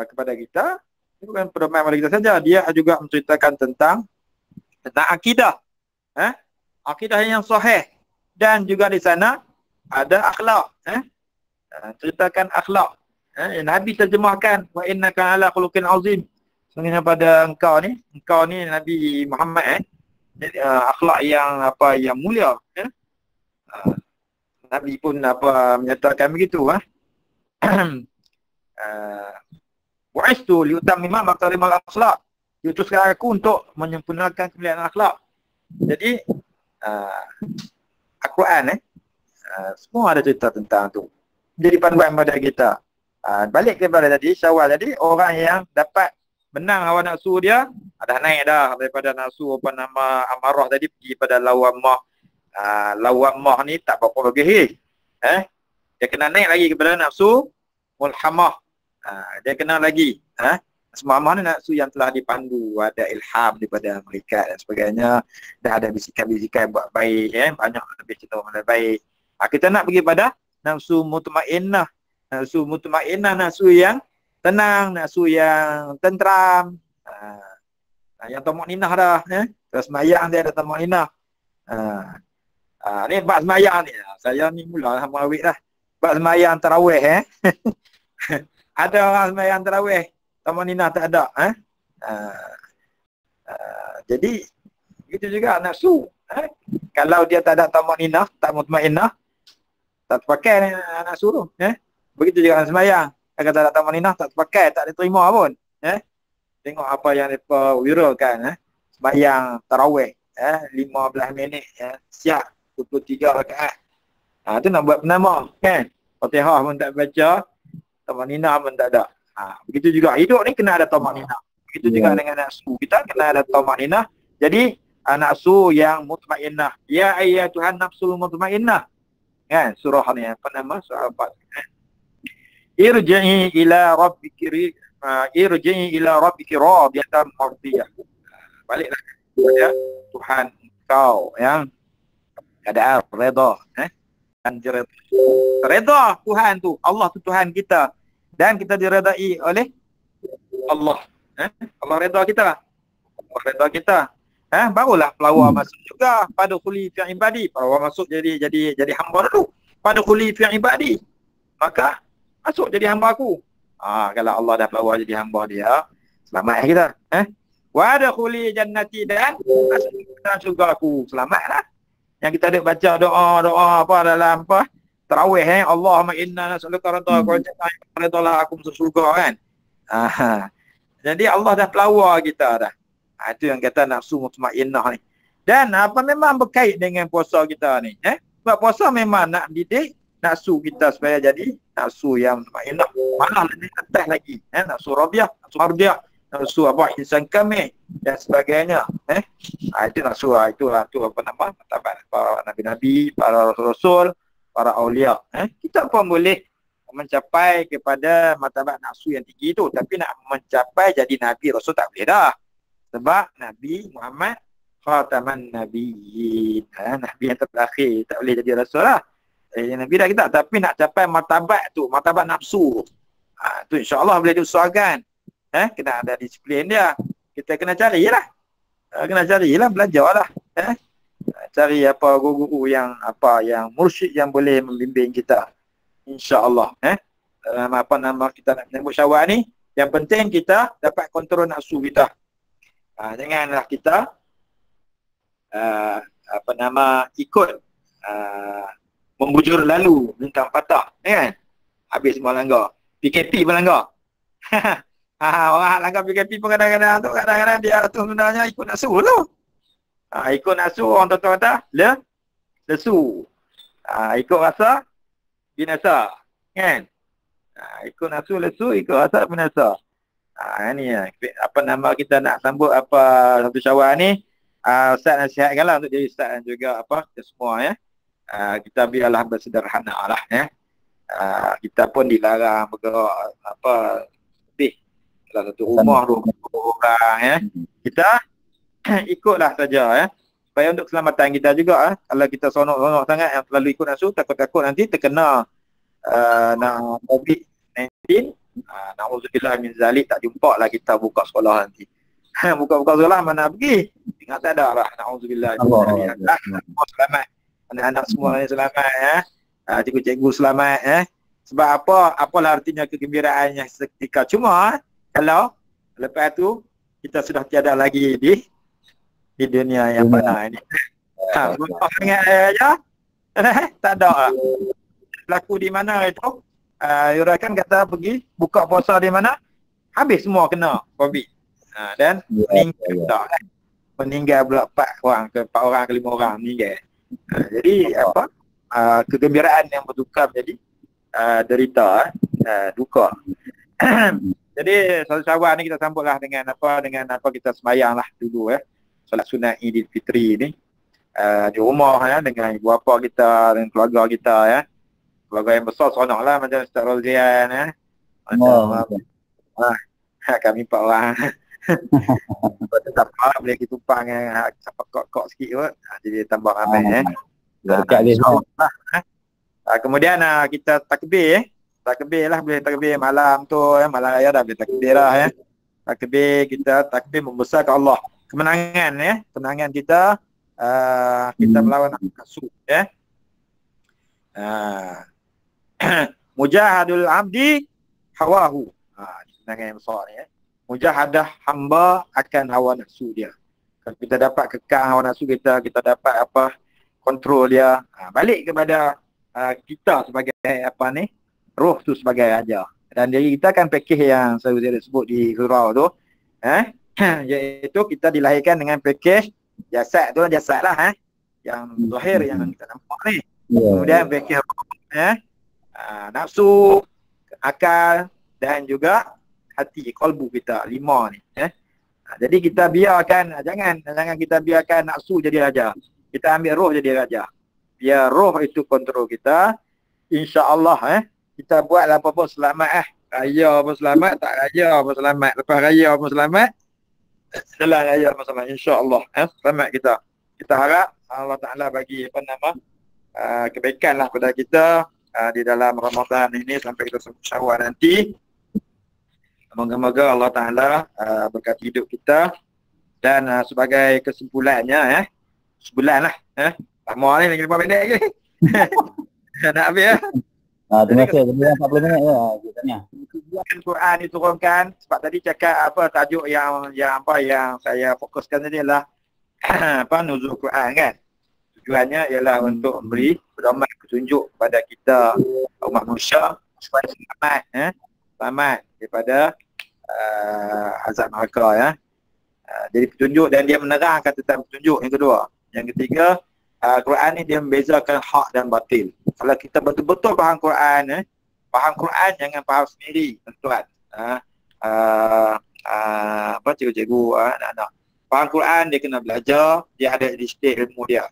kepada kita, bukan pedoman kepada kita saja, dia juga menceritakan tentang akidah. Akidah yang sahih, dan juga di sana ada akhlak. Ceritakan akhlak. Nabi terjemahkan wa innaka ala khuluqin azim. Sebenarnya pada engkau ni Nabi Muhammad akhlak yang mulia. Nabi pun menyatakan begitu. Wa'istu liutammima makarimal akhlak. Diutuskan aku untuk menyempurnakan kemuliaan akhlak. Jadi Al-Quran semua ada cerita tentang tu. Jadi panduan pada kita. Balik kepada tadi Syawal tadi, orang yang dapat menang hawa nafsu dia dah naik dah daripada nafsu amarah tadi pergi pada lawamah. Lawamah ni tak apa-apa lagi. Dia kena naik lagi kepada nafsu mulhamah. Dia kena lagi Semua ni nafsu yang telah dipandu, ada ilham daripada malaikat dan sebagainya. Dah ada bisikan-bisikan buat baik, banyak lebih cerita orang baik. Kita nak pergi pada nafsu mutmainnah. Nafsu mutmainnah, nafsu yang tenang, nafsu yang tentram. Yang tamakninah dah. Terus semayang dia ada tamakninah. Ni bab semayang ni. Saya ni mula sama awik dah. Bab semayang tarawih. Ada orang semayang tarawih, tamakninah tak ada. Jadi itu juga nafsu. Kalau dia tak ada tamakninah, tak mutmainnah, tak terpakai nafsu tu. Begitu juga semayang. Kalau tak ada tamakninah, tak terpakai, tak diterima pun. Tengok apa yang mereka wiralkan. Semayang tarawih 15 minit siap 23 rakaat. Itu nak buat penama kan. Fatihah pun tak baca, tamakninah pun tak ada. Begitu juga hidup ni kena ada tamakninah. Begitu juga dengan nafsu kita kena ada tamakninah. Jadi nafsu yang mutmainnah. Ya ayyatuhan nafsul mutmainnah. Kan surah ni apa nama? Surah 4. Irji'i ila rabbiki radiyatan mardiyah. Baliklah kepada Tuhan kau yang keadaan redha, dan redha Tuhan tu, Allah tu Tuhan kita, dan kita diredai oleh Allah. Allah redha kita. Allah redha kita. Barulah pelawar masuk juga pada khuli fi ibadi. Pelawar masuk jadi hamba dulu. Pada khuli fi ibadi. Maka masuk jadi hamba aku. Kalau Allah dah pelawar jadi hamba dia, selamat kita. Wa dakhuli jannati, dan masuk dalam syurga aku. Selamatlah. Yang kita ada baca doa apa dalam tarawih Allahumma inna nas'aluka ridha aku masuk surga kan. Jadi Allah dah pelawar kita dah. Itu yang kata nafsu mutmainnah ni. Dan memang berkait dengan puasa kita ni. Sebab puasa memang nak didik nafsu kita supaya jadi nafsu yang mutmainnah. Malah lebih atas lagi. Nafsu radiyah, nafsu mardiyah, nafsu insan kamil dan sebagainya. Itu nafsu, itulah tu para nabi-nabi, para rasul, para aulia. Kita pun boleh mencapai kepada martabat nafsu yang tinggi tu, tapi nak mencapai jadi nabi rasul tak boleh dah. Sebab Nabi Muhammad khataman nabiyyin, nabi yang terakhir, tak boleh jadi rasul lah. Nabi dah kita, tapi nak capai martabat tu, martabat nafsu. Tu insya-Allah boleh diusahakan. Kena ada disiplin dia. Kita kena carilah. Belajarlah. Cari guru-guru yang mursyid yang boleh membimbing kita. InsyaAllah. Kita nak menyambut Syawal ni, yang penting kita dapat kontrol nafsu kita. Janganlah kita ikut membujur lalu bintang patah, kan? Habis semua langgar. PKP pun langgar. Orang langgar PKP pun kadang-kadang dia tu sebenarnya ikut nafsu tu. Ikut nafsu orang tuan-tuan kata lesu. Ikut rasa binasa, kan? Ikut nafsu lesu, ikut rasa binasa. Ni kita nak sambut satu Syawal ni. Ustaz nasihatkanlah untuk jadi ustaz dan juga kita semua ya. Kita biarlah bersederhana lah ya. Kita pun dilarang bergerak lebih dalam satu rumah 20 orang ya. Kita ikutlah saja ya. Supaya untuk keselamatan kita juga kalau kita sonok-sonok sangat yang terlalu ikut nafsu, takut-takut nanti terkena COVID-19. Na'udzubillah min zalik, tak jumpa lah kita buka sekolah nanti. Buka sekolah mana pergi? Ingat tak ada lah. Na'udzubillah min zalik. Selamat. Anak-anak semua selamat ya. Cikgu-cikgu selamat ya. Sebab apalah artinya kegembiraannya seketika. Cuma kalau lepas tu kita sudah tiada lagi di dunia yang fana ini. Buka ingat aja. Tak ada lah. Laku di mana itu? Yurakan kata pergi buka puasa di mana, habis semua kena COVID. Dan meninggal pula 4 orang ke 5 orang meninggal. Jadi kegembiraan yang bertukar jadi derita, duka. Jadi satu Syawal ni kita sambutlah dengan kita sembahyanglah dulu solat sunat Idul Fitri ni di rumah dengan ibu bapa kita dan keluarga kita keluarga yang besar seronoklah macam Ustaz Rozian kami 4 orang. Tetap boleh kita tumpang kok sikit kot. Jadi tambah ramai kemudian kita takbir lah, boleh takbir malam tu malam raya dah boleh takbir lah takbir, kita takbir membesarkan Allah, kemenangan kemenangan kita melawan nafsu mujahadul abdi hawahu. Kemenangan yang besar ni mujahadah hamba akan hawa nafsu dia. Kalau kita dapat kekang hawa nafsu kita dapat kontrol dia. Balik kepada kita sebagai roh tu sebagai raja. Dan jadi kita kan pakej yang saya sebut di surau tu iaitu kita dilahirkan dengan pakej jasad tu, jasad lah yang zahir yang kita nampak ni. Kemudian pakej nafsu, akal dan juga hati, kalbu kita, 5 ni. Jadi kita biarkan, jangan kita biarkan nafsu jadi raja. Kita ambil roh jadi raja. Biar roh itu kontrol kita. InsyaAllah kita buatlah apa-apa selamat Raya pun selamat, tak raya pun selamat. Lepas raya pun selamat, setelah raya pun selamat. InsyaAllah selamat kita. Kita harap Allah Ta'ala bagi kebaikan lah kepada kita di dalam Ramadan ini sampai kita Syawal nanti. Moga-moga Allah Ta'ala berkati hidup kita. Dan sebagai kesimpulannya sebulan lah lama ni lagi 5 minit lagi. Nak habis terima kasih. Kemudian 40 minit kita tanya. Quran diturunkan sebab tadi cakap tajuk yang saya fokuskan tadi adalah nuzul Quran kan. tujuannya ialah untuk memberi pedoman petunjuk kepada kita umat manusia supaya selamat daripada azab neraka ya. Jadi petunjuk dan dia menerangkan tentang petunjuk yang kedua. Yang ketiga, Quran ni dia membezakan hak dan batil. Kalau kita betul-betul faham Quran, faham Quran jangan faham sendiri, tuan-tuan. Apa cikgu-cikgu, anak-anak. Faham Quran dia kena belajar, dia ada di stage ilmu dia.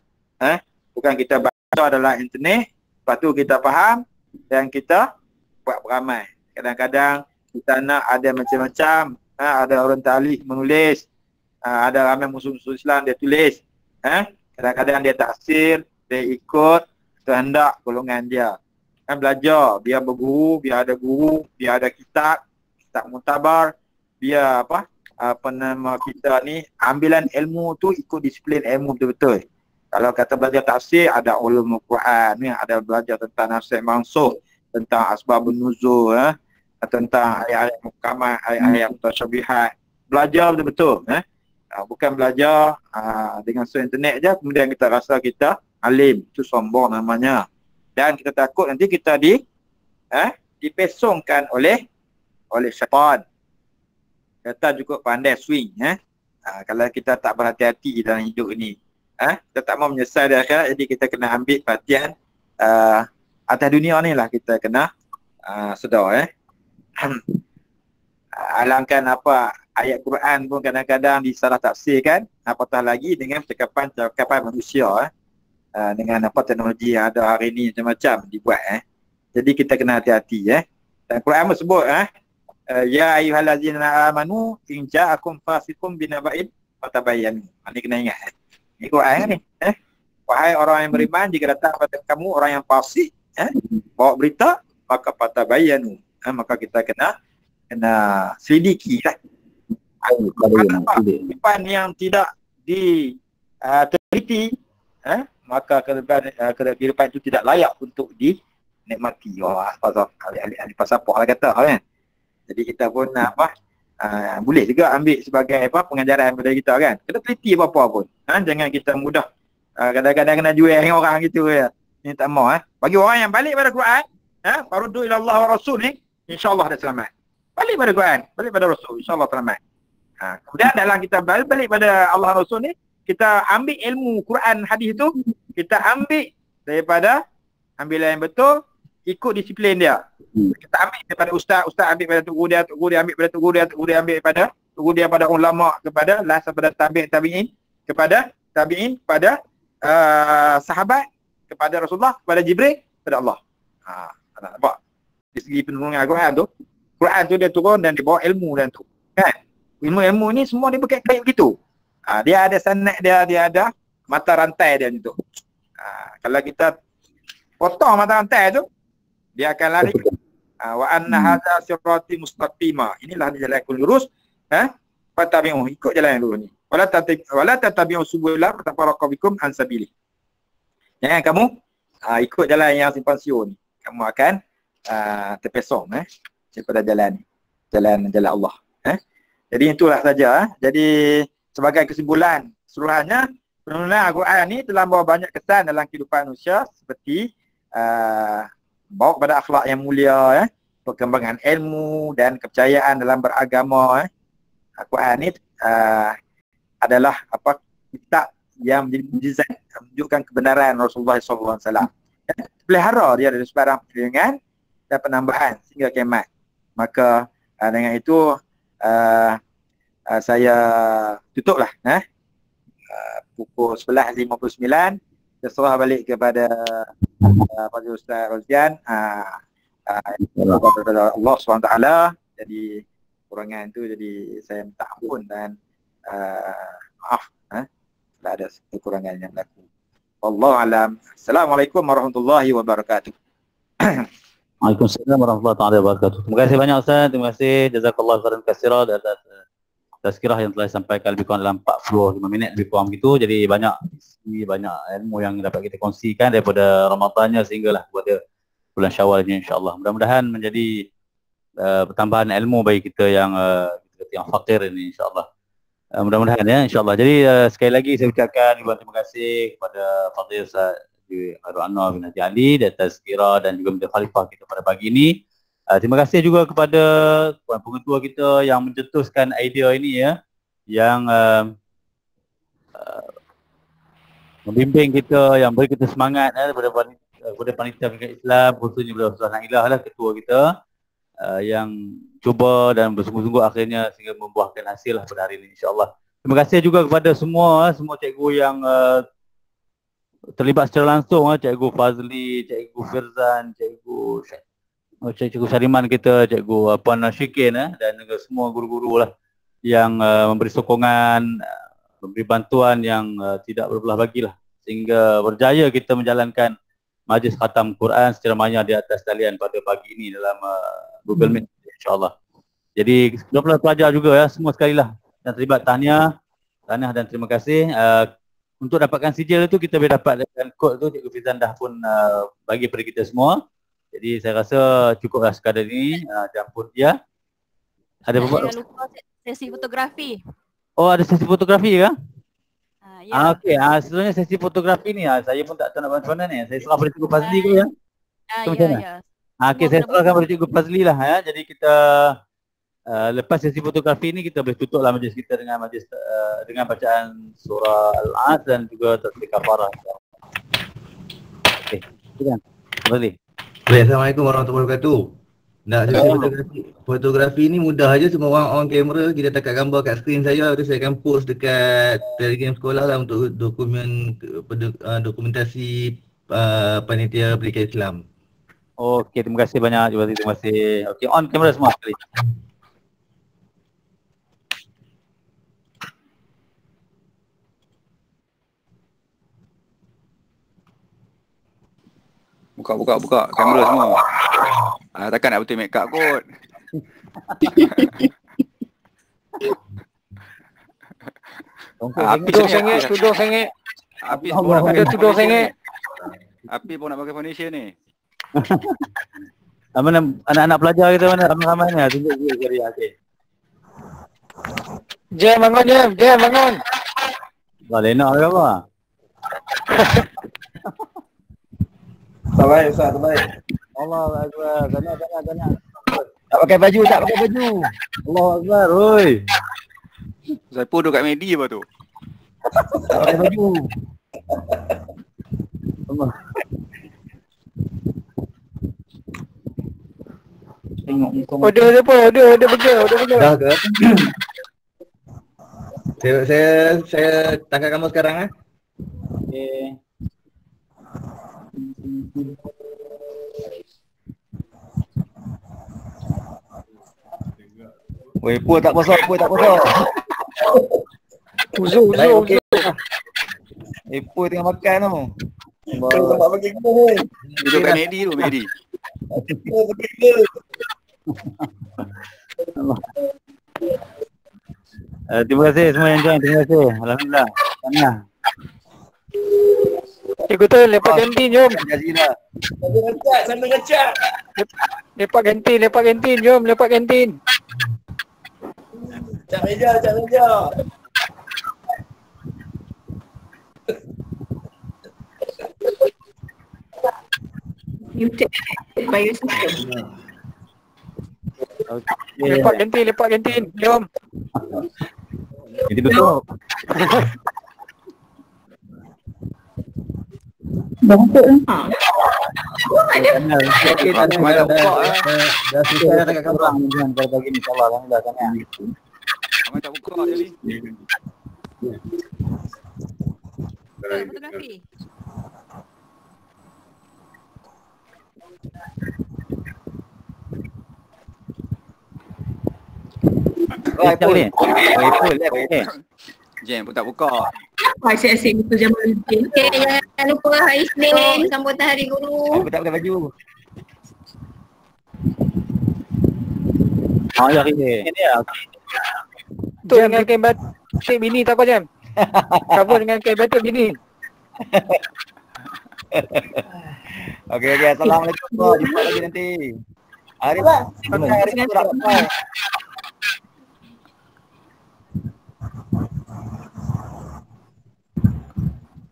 Bukan kita baca dalam internet, lepas tu kita faham dan kita buat beramal. Kadang-kadang kita nak ada macam-macam, ada orang talib menulis, ada ramai musuh-musuh Islam dia tulis. Kadang-kadang dia taksir, dia ikut kehendak golongan dia. Belajar, biar berguru, biar ada guru, biar ada kitab mutabar, biar apa nama kita ni, ambilan ilmu tu ikut disiplin ilmu betul-betul. Kalau kata belajar tafsir, ada ulumul Quran ni, ada belajar tentang nafsir mansukh, tentang asbabun nuzul, tentang ayat-ayat muhkamat, ayat-ayat mutasyabihat. Belajar betul-betul, bukan belajar dengan internet je kemudian kita rasa kita alim. Itu sombong namanya. Dan kita takut nanti kita dipesongkan oleh syaitan. Kita juga pandai swing. Kalau kita tak berhati-hati dalam hidup ini, kita tak mau menyesal di akhirat, jadi kita kena ambil perhatian atas dunia ni lah kita kena sedar. Alangkan apa ayat Quran pun kadang-kadang disalah tafsirkan, apatah lagi dengan percakapan manusia dengan apa teknologi yang ada hari ni macam-macam dibuat. Jadi kita kena hati-hati. Dan Quran sebut ya ayyuhallazina amanu in ja'akum fasiqun binaba'in fatabayyanu. Ini kena ingat. Ini Quran ni. Wahai orang yang beriman, jika datang kepada kamu orang yang fasik, bawa berita, maka fatabayyanu. Maka kita kena selidiki lah. Kehidupan yang tidak diteliti, maka kehidupan itu tidak layak untuk dinikmati. Ahli pasaport lah kata kan. Jadi kita pun boleh juga ambil sebagai pengajaran daripada kita kan. Kita teliti apa-apa pun. Jangan kita mudah kadang-kadang kena jual dengan orang gitu ya. Ini tak mau. Bagi orang yang balik pada Quran, faruddu ila Allah wa Rasul ni, insya-Allah dah selamat. Balik pada Quran, balik pada Rasul, insya-Allah selamat. Kemudian dalam kita balik pada Allah Rasul ni, kita ambil ilmu Quran hadis tu, kita ambil daripada ambilan yang betul, ikut disiplin dia. Kita ambil daripada ustaz ambil daripada tok guru dia, tok guru dia ambil daripada tok guru dia, tok guru dia ambil daripada tok guru dia pada ulama, kepada last kepada tabi'in, kepada tabi'in, kepada sahabat, kepada Rasulullah, kepada Jibril, kepada Allah. Nampak? Dari segi penurunan Quran tu dia turun dan dia bawa ilmu dan tu. Kan? Ilmu ni semua dia berkait-kait begitu. Dia ada sanad dia ada mata rantai dia tu. Kalau kita potong mata rantai tu, dia akan lari. Wa anna hadza sirati mustaqima. Inilah jalan yang lurus. Fatabi'u, ikut jalan yang lurus ni. Wala tattabi'u subula fatafarraqu bikum an sabili. Jangan kamu ikut jalan yang simpang siur ni. Kamu akan terpesong daripada jalan ni. Jalan Allah. Jadi itulah saja. Jadi sebagai kesimpulan keseluruhannya, penurunan Al-Quran ni telah membawa banyak kesan dalam kehidupan manusia seperti bawa kepada akhlak yang mulia, perkembangan ilmu dan kepercayaan dalam beragama. Al-Quran ni adalah kitab yang menjadi mukjizat, menunjukkan kebenaran Rasulullah SAW. Pelihara dia dari sebarang perlindungan dan penambahan sehingga kiamat. Maka dengan itu saya tutuplah pukul 11.59. Saya serah balik kepada Fadil Ustaz Rozyan, kepada Allah SWT. Jadi kurangan tu, jadi saya minta ampun dan maaf kalau ada kekurangan yang berlaku. Wallahu alam. Assalamualaikum warahmatullahi wabarakatuh. Waalaikumsalam warahmatullahi wabarakatuh. Terima kasih banyak Ustaz. Terima kasih. Jazakallah khairan katsira atas tazkirah yang telah disampaikan lebih kurang dalam 45 minit lebih kurang begitu. Jadi banyak ilmu yang dapat kita kongsikan daripada Ramadannya sehinggalah kepada bulan Syawal ini insya-Allah. Mudah-mudahan menjadi pertambahan ilmu bagi kita yang fakir ini insya-Allah. Mudah-mudahan ya, insyaAllah. Jadi sekali lagi saya ucapkan terima kasih kepada Fadil Ustaz Khairul Anwar bin Haji Ali dan Tazkirah dan juga Menteri Khalifah kita pada pagi ini. Terima kasih juga kepada pengetua kita yang mencetuskan idea ini ya, yang membimbing kita, yang beri kita semangat daripada panitia pendidikan Islam, khususnya kepada Ustaz Nailah lah, ketua kita, yang cuba dan bersungguh-sungguh akhirnya sehingga membuahkan hasil lah pada hari ini, insyaAllah. Terima kasih juga kepada semua cikgu yang terlibat secara langsung, Cikgu Fazli, Cikgu Firzan, Cikgu Syariman kita, Cikgu Puan Syikin dan juga semua guru-guru lah yang memberi sokongan, memberi bantuan yang tidak berbelah bagilah, sehingga berjaya kita menjalankan majlis khatam Quran secara maya di atas talian pada pagi ini dalam Google Meet, insyaAllah. Jadi pelajar juga ya, semua sekali lah yang terlibat, tahniah dan terima kasih. Untuk dapatkan sijil itu kita boleh dapat dengan kod tu, Cikgu Fizan dah pun bagi pada kita semua. Jadi saya rasa cukuplah sekadar ini. Dan pun ya. Ada Jangan lupa sesi fotografi. Oh, ada sesi fotografi ke? Ya. Okey, sebenarnya sesi fotografi ni saya pun tak tahu nak bantu mana ni. Saya serah pada Cikgu Fazli ke ya? Ya. Okey, saya serahkan pada Cikgu Fazli lah ya. Jadi kita lepas sesi fotografi ni kita boleh tutuplah majlis kita dengan majlis dengan bacaan surah Al-As dan juga tasbih kafarah. Okey, silakan. Fazli. Baik, Assalamualaikum warahmatullahi wabarakatuh. Nak fotografi ni mudah aja, semua orang on kamera, kita takat gambar kat skrin saya, lepas saya akan post dekat Telegram sekolah lah untuk dokumentasi panitia pendidikan Islam. Okey, terima kasih banyak Cikgu Fazli, terima kasih. Okey, on kamera semua sekali. Buka kamera semua. Takkan nak betul make up kot. Tudung sengit. Habis pun nak pakai Tudung sengit. Habis pun nak pakai foundation ni. Mana anak-anak pelajar kita mana ramai-ramai ni, tunjuk dia sekali. Okey. Jam bangun. Boleh nak ke apa? Baik, Ustaz, baik. Allahu Akbar. Tanah. Tak pakai baju. Allahu Akbar. Oi. Saya pun duduk kat Medi apa tu. Tak pakai baju. Allah. Tengok muka. Order betul. Dah ke? Saya tangkap kamu sekarang Okey. Weh, puan tak kosong. Uzu. Puan tengah makan tu. Tak bagi gua. Duduk kat Medi tu, Medi. Terima kasih semua yang join, terima kasih. Alhamdulillah. Tahniah. Cikgu tu lepak kantin jom. Jazilah. Sambil ngecak. Lepak kantin jom, lepak kantin. Cak meja. Okey. Lepak kantin, jom. Jadi betul. Bangkut lah. Okey, tak Semalam buka Dah selesai dah tengok orang jangan pada pagi ni, insyaAllah. Alhamdulillah, tahniah. Ramai tak buka je ni. Fotografi. Ni. Okey. Jam pun tak buka. Asyik-asyik itu zaman lebih. Okey, jangan lupa hari Isnin sambutan Hari Guru. Aku tak pakai baju. Ya, ini ya. Jam dengan kain batik bini tak apa Jam? Cover dengan kain batik bini. Okey, Assalamualaikum. Jumpa lagi nanti. Hari Sabtu tak apa.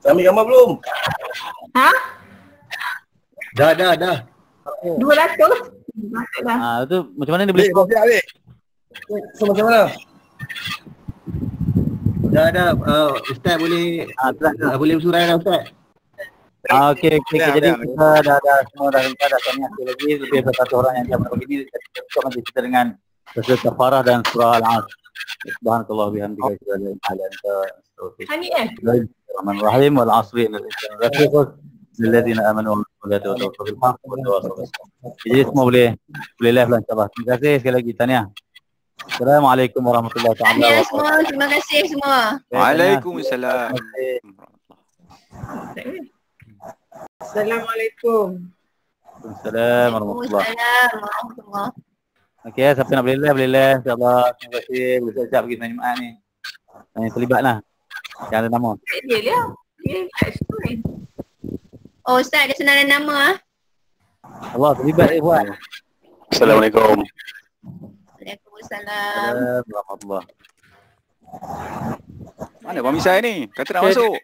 Dah ambil gambar belum? Ha? Dah. 200? Masuklah. Itu macam mana dia boleh? Kau siap, Adik. So, macam mana? Dah. Ustaz boleh boleh bersurai dah Ustaz. Okey. Jadi kita dah semua dah lengkap dah tanya lagi lebih dari satu orang yang dia begini kita nanti kita dengan surah Kafarah dan surah Al-Asr. Subhanakallah bihamdika asyhadu an la ilaha illa anta astaghfiruka Hani Bismillahirrahmanirrahim wal 'asri innal insana lafi khusr lilladzina amanu wa la tawassaw bil haqqi wa tawassaw bis sabr. Jadi semua boleh live lah insya-Allah. Terima kasih sekali lagi Tania. Assalamualaikum warahmatullahi taala Ya wabarakatuh. semua, terima kasih semua. Waalaikumsalam. Assalamualaikum. Waalaikumsalam warahmatullahi. Waalaikumsalam warahmatullahi. Okey, siapa nak boleh live insya-Allah. Terima kasih. Boleh siap pergi main Jumaat ni. Yang terlibatlah. Yang ada nama. Dia dia. Dia kat situ ni. Oh Ustaz, dia senarai nama ah. Allah terlibat dia buat. Assalamualaikum. Waalaikumsalam. Warahmatullahi. Mana Abang Misai ni? Kata nak masuk.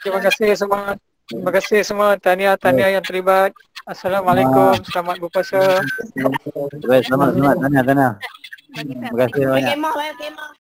Terima kasih semua. Terima kasih semua Tania yang terlibat. Assalamualaikum. Selamat berpuasa. Baik, selamat Tania. Terima kasih banyak. Kemah.